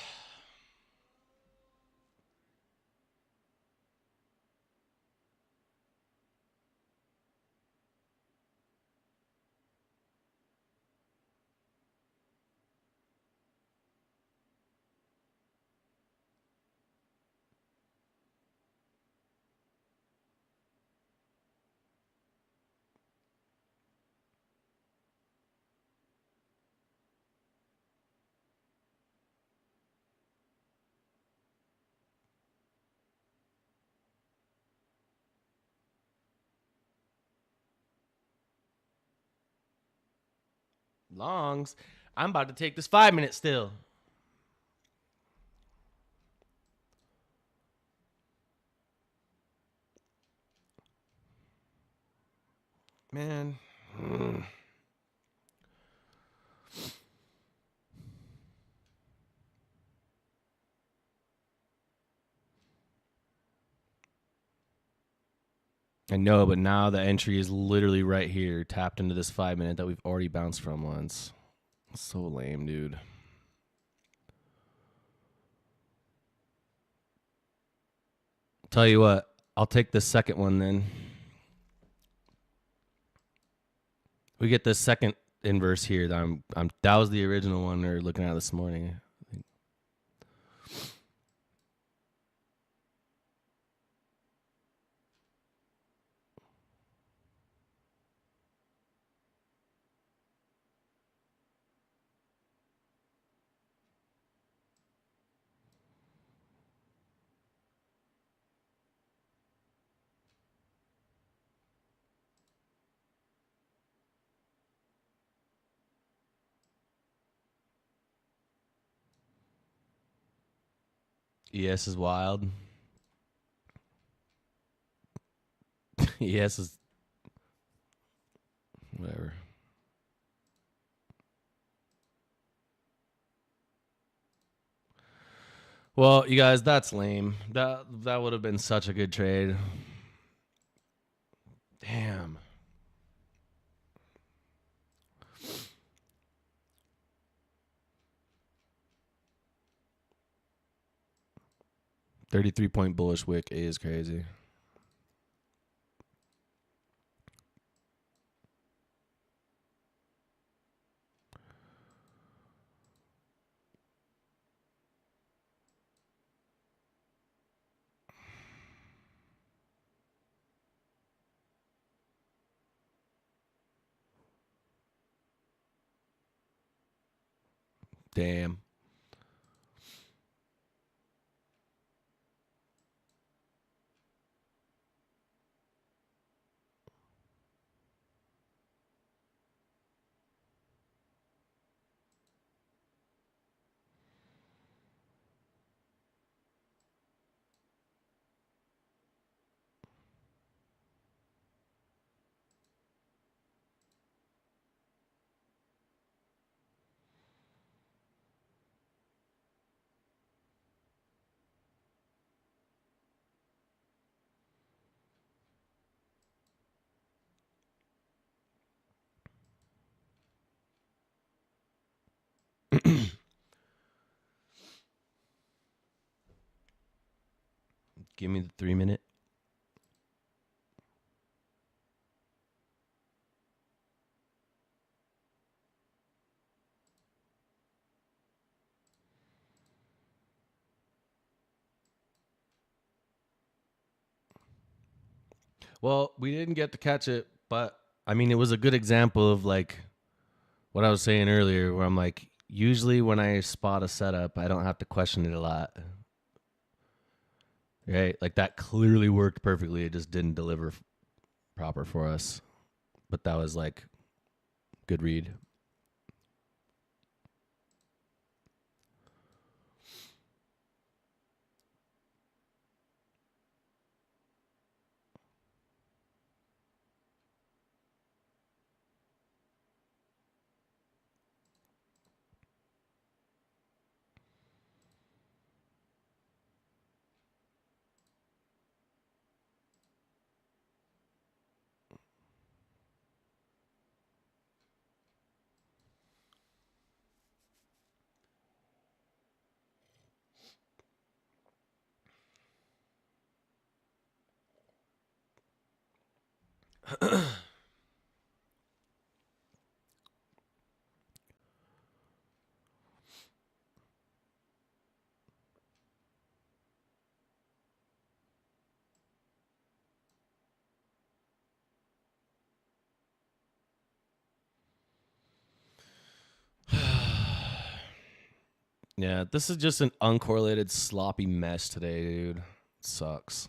Longs. I'm about to take this 5 minutes still. Man. I know, but now the entry is literally right here, tapped into this 5 minute that we've already bounced from once. So lame, dude. Tell you what, I'll take the second one then. We get the second inverse here. That was the original one we were looking at this morning. ES is wild. ES is whatever. Well, you guys, that's lame. That would have been such a good trade. Damn. $33 bullish wick is crazy. Damn. Give me the 3 minute. Well, we didn't get to catch it, but I mean, it was a good example of like what I was saying earlier, where I'm like, usually when I spot a setup, I don't have to question it a lot. Right? Like that clearly worked perfectly. It just didn't deliver proper for us. But that was like good read. Yeah, this is just an uncorrelated sloppy mess today, dude. It sucks.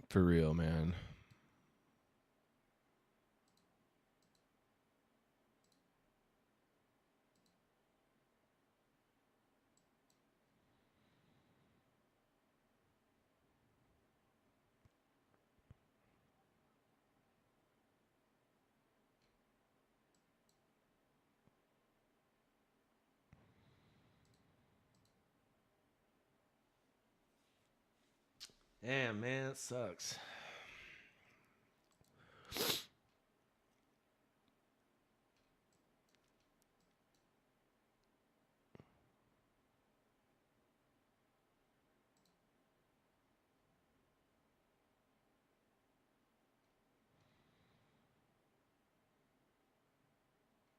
For real, man. Damn, man, it sucks.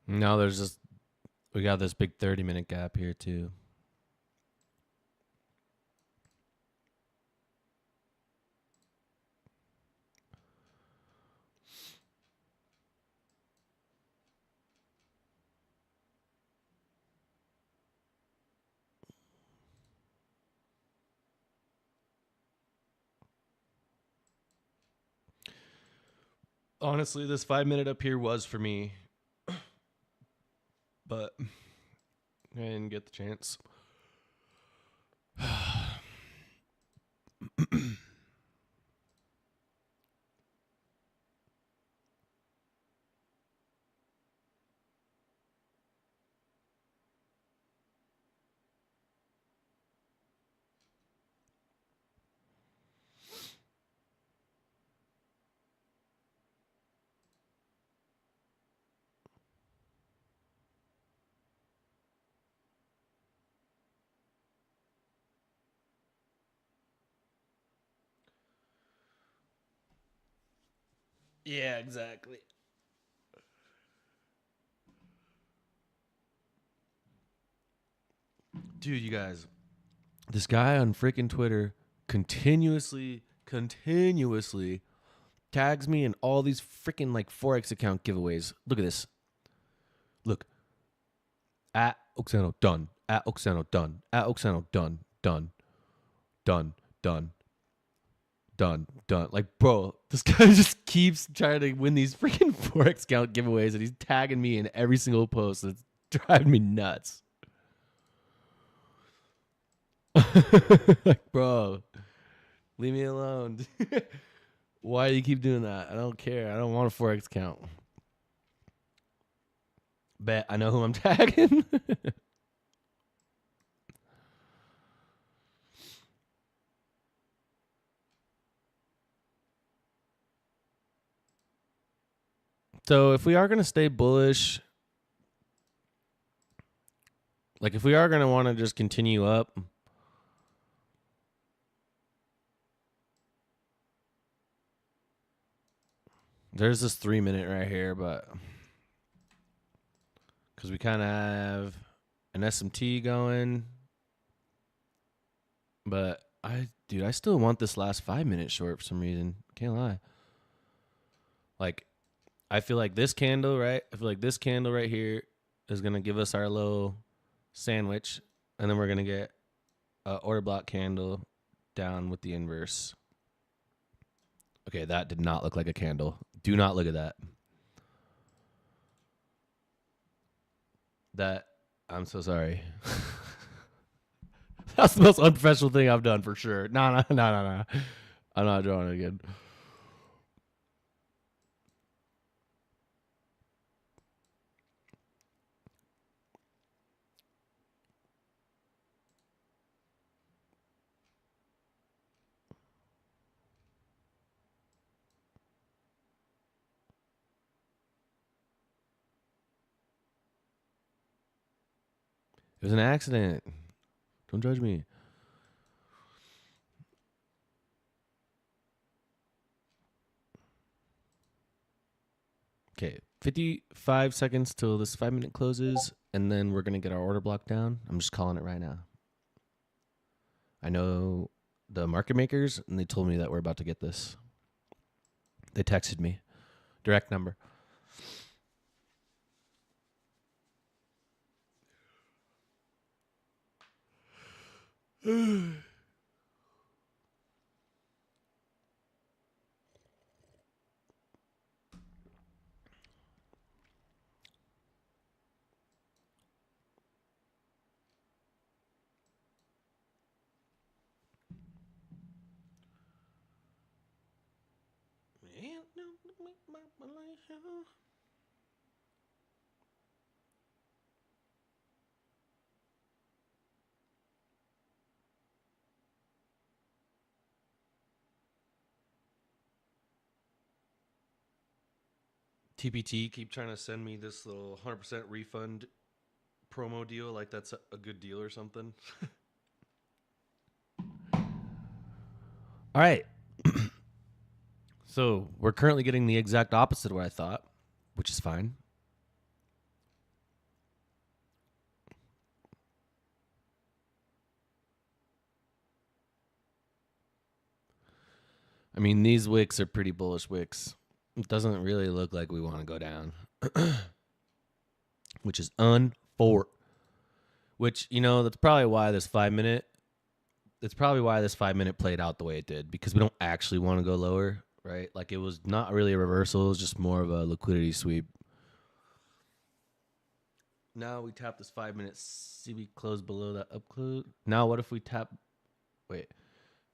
Now there's just we got this big 30-minute gap here too. Honestly, this 5 minute up here was for me. but I didn't get the chance. Yeah, exactly. Dude, you guys, this guy on freaking Twitter continuously tags me in all these freaking like Forex account giveaways. Look at this. Look. At Oxano done. At Oxano done. At Oxano done. Done. Done. Done. Done. Done. Like, bro, this guy just keeps trying to win these freaking Forex account giveaways and he's tagging me in every single post. It's driving me nuts. Like, bro, leave me alone. Why do you keep doing that? I don't care. I don't want a Forex account. Bet I know who I'm tagging. So if we are going to stay bullish, like if we are going to want to just continue up, there's this 3 minute right here, but because we kind of have an SMT going, but I still want this last 5 minute short for some reason. Can't lie. Like, I feel like this candle, right? I feel like this candle right here is going to give us our little sandwich, and then we're going to get an order block candle down with the inverse. Okay, that did not look like a candle. Do not look at that. I'm so sorry. That's the most unprofessional thing I've done for sure. No. I'm not drawing it again. It was an accident. Don't judge me. Okay, 55 seconds till this 5 minute closes, and then we're going to get our order block down. I'm just calling it right now. I know the market makers, and they told me that we're about to get this. They texted me. Direct number. TPT keep trying to send me this little 100% refund promo deal like that's a good deal or something. All right. So we're currently getting the exact opposite of what I thought, which is fine. I mean, these wicks are pretty bullish wicks. It doesn't really look like we want to go down, which is which, you know, that's probably why this 5 minute, played out the way it did, because we don't actually want to go lower, right? Like, it was not really a reversal. It was just more of a liquidity sweep. Now we tap this 5 minute CB close below that up close. Now what if we tap? Wait.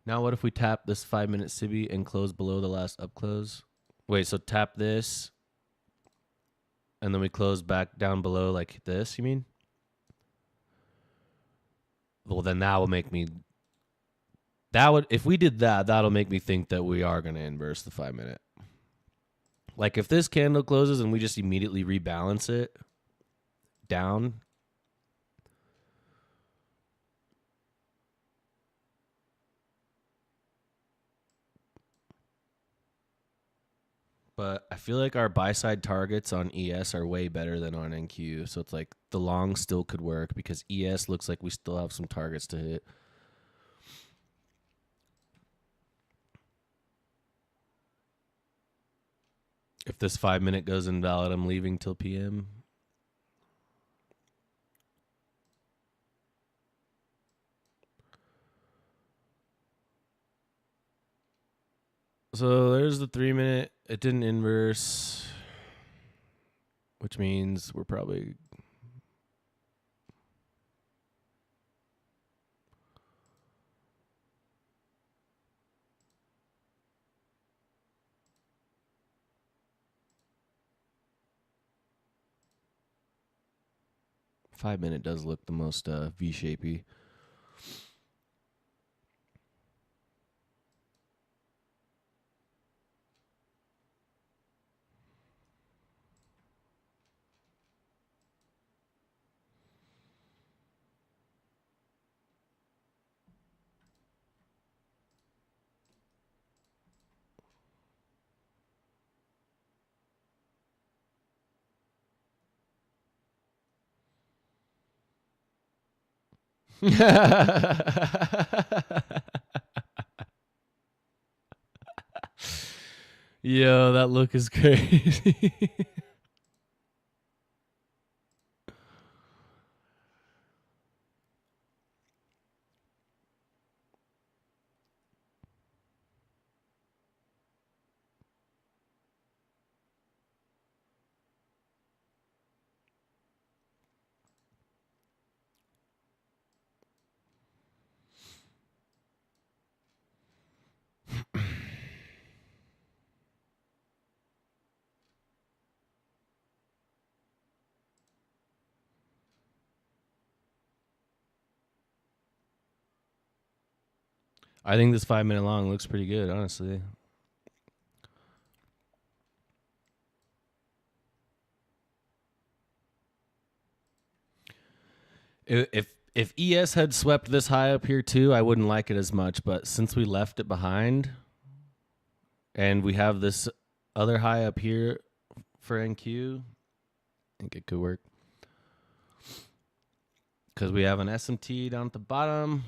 Now what if we tap this 5 minute CB and close below the last up close? Wait. So tap this, and then we close back down below like this. You mean? Well, then that will make me. That would, if we did that, that'll make me think that we are going to inverse the 5 minute. Like if this candle closes and we just immediately rebalance it down. But I feel like our buy side targets on ES are way better than on NQ. So it's like the long still could work because ES looks like we still have some targets to hit. If this 5 minute goes invalid, I'm leaving till PM. So there's the 3 minute. It didn't inverse, which means we're probably. $5 minute does look the most V-shapey. Yo, that look is crazy. I think this 5 minute long looks pretty good, honestly. If ES had swept this high up here too, I wouldn't like it as much. But since we left it behind, and we have this other high up here for NQ, I think it could work. Because we have an SMT down at the bottom.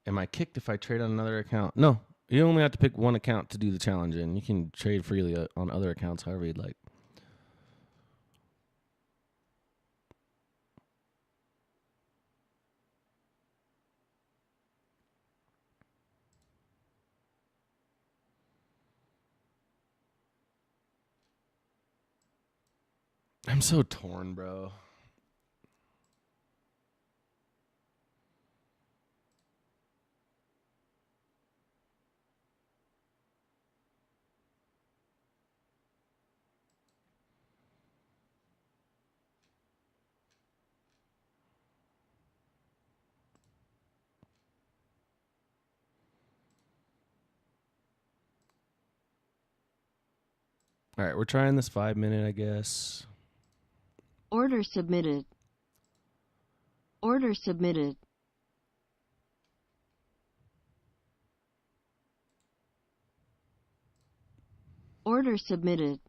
Am I kicked if I trade on another account? No. You only have to pick one account to do the challenge in. You can trade freely on other accounts however you'd like. I'm so torn, bro. All right, we're trying this 5 minute, I guess. Order submitted. Order submitted. Order submitted.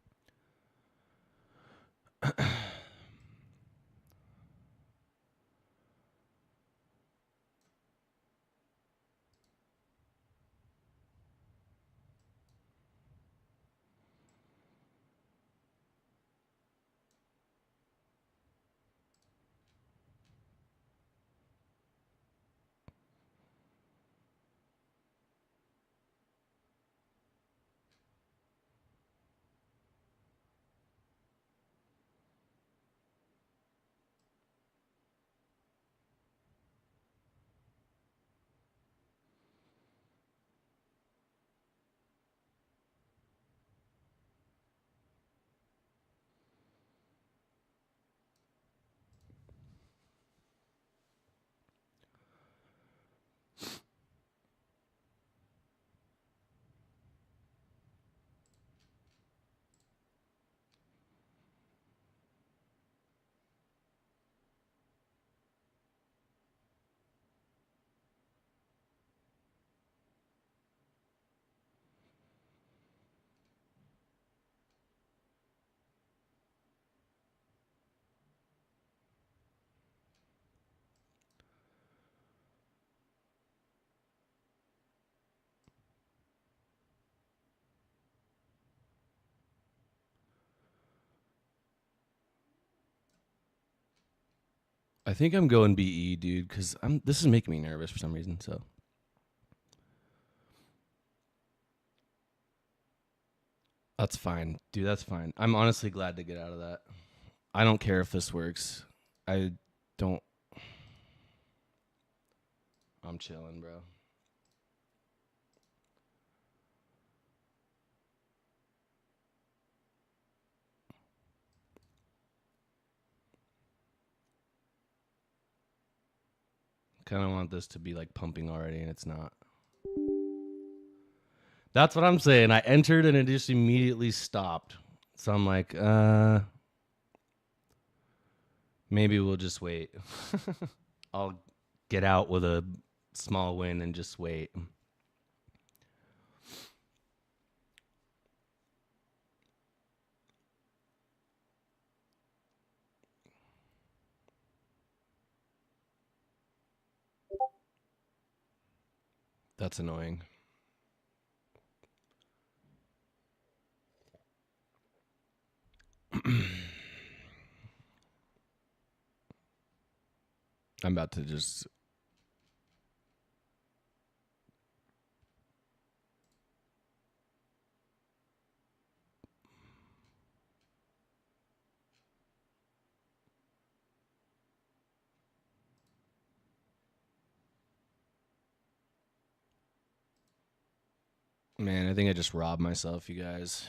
I think I'm going BE, dude, because this is making me nervous for some reason. So that's fine, dude. That's fine. I'm honestly glad to get out of that. I don't care if this works. I don't. I'm chilling, bro. Kind of want this to be like pumping already, and it's not. That's what I'm saying. I entered and it just immediately stopped. So I'm like, maybe we'll just wait. I'll get out with a small win and just wait. That's annoying. I'm about to just. Man, I think I just robbed myself, you guys.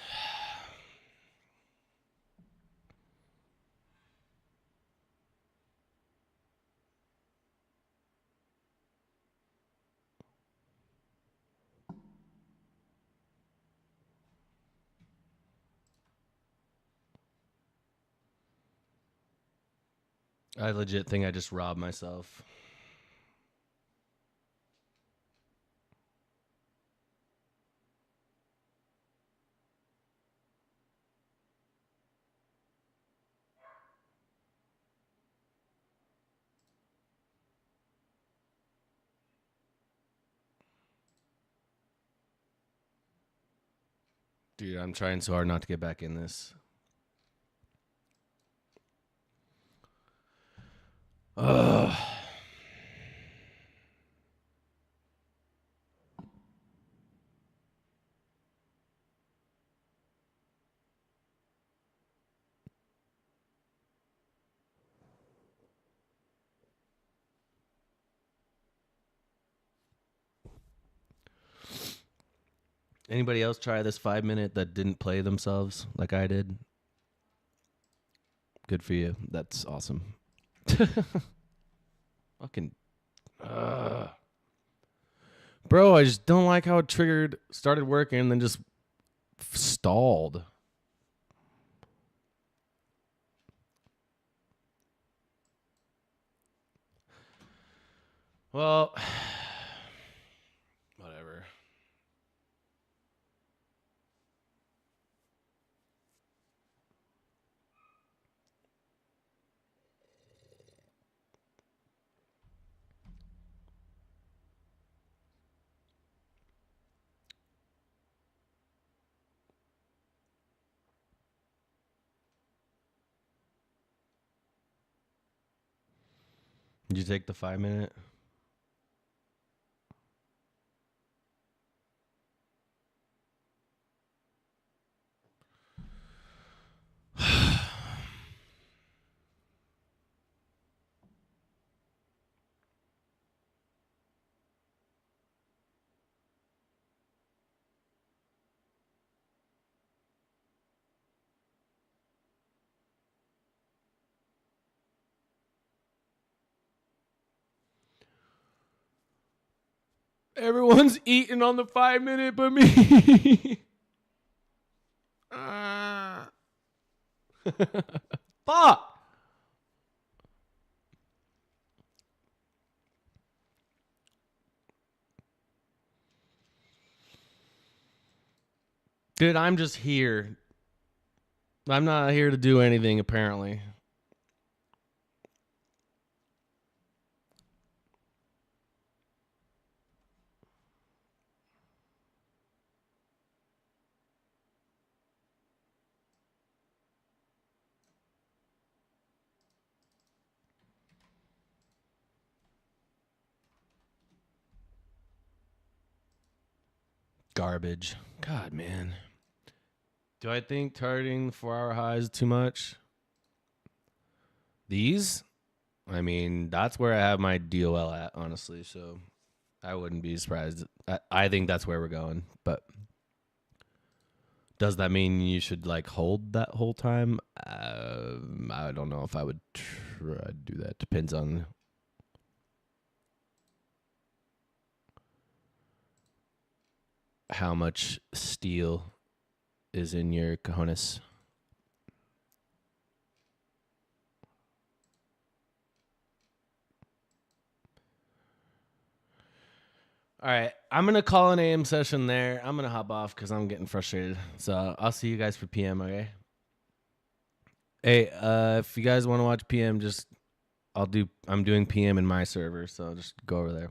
I legit think I just robbed myself. Dude, I'm trying so hard not to get back in this. Ugh. Anybody else try this 5 minute that didn't play themselves like I did? Good for you. That's awesome. Fucking. Bro, I just don't like how it started working, and then just stalled. Well, whatever. Did you take the 5 minute? Everyone's eating on the 5 minute but me. Fuck. Dude, I'm just here. I'm not here to do anything, apparently. garbage. God, man. Do I think targeting 4-hour highs is too much? These? I mean, that's where I have my DOL at, honestly. So I wouldn't be surprised. I think that's where we're going. But does that mean you should like hold that whole time? I don't know if I would try to do that. Depends on how much steel is in your cojones. All right, I'm gonna call an AM session there. I'm gonna hop off because I'm getting frustrated. So I'll see you guys for PM. Okay. Hey, if you guys want to watch PM, I'm doing PM in my server, so just go over there.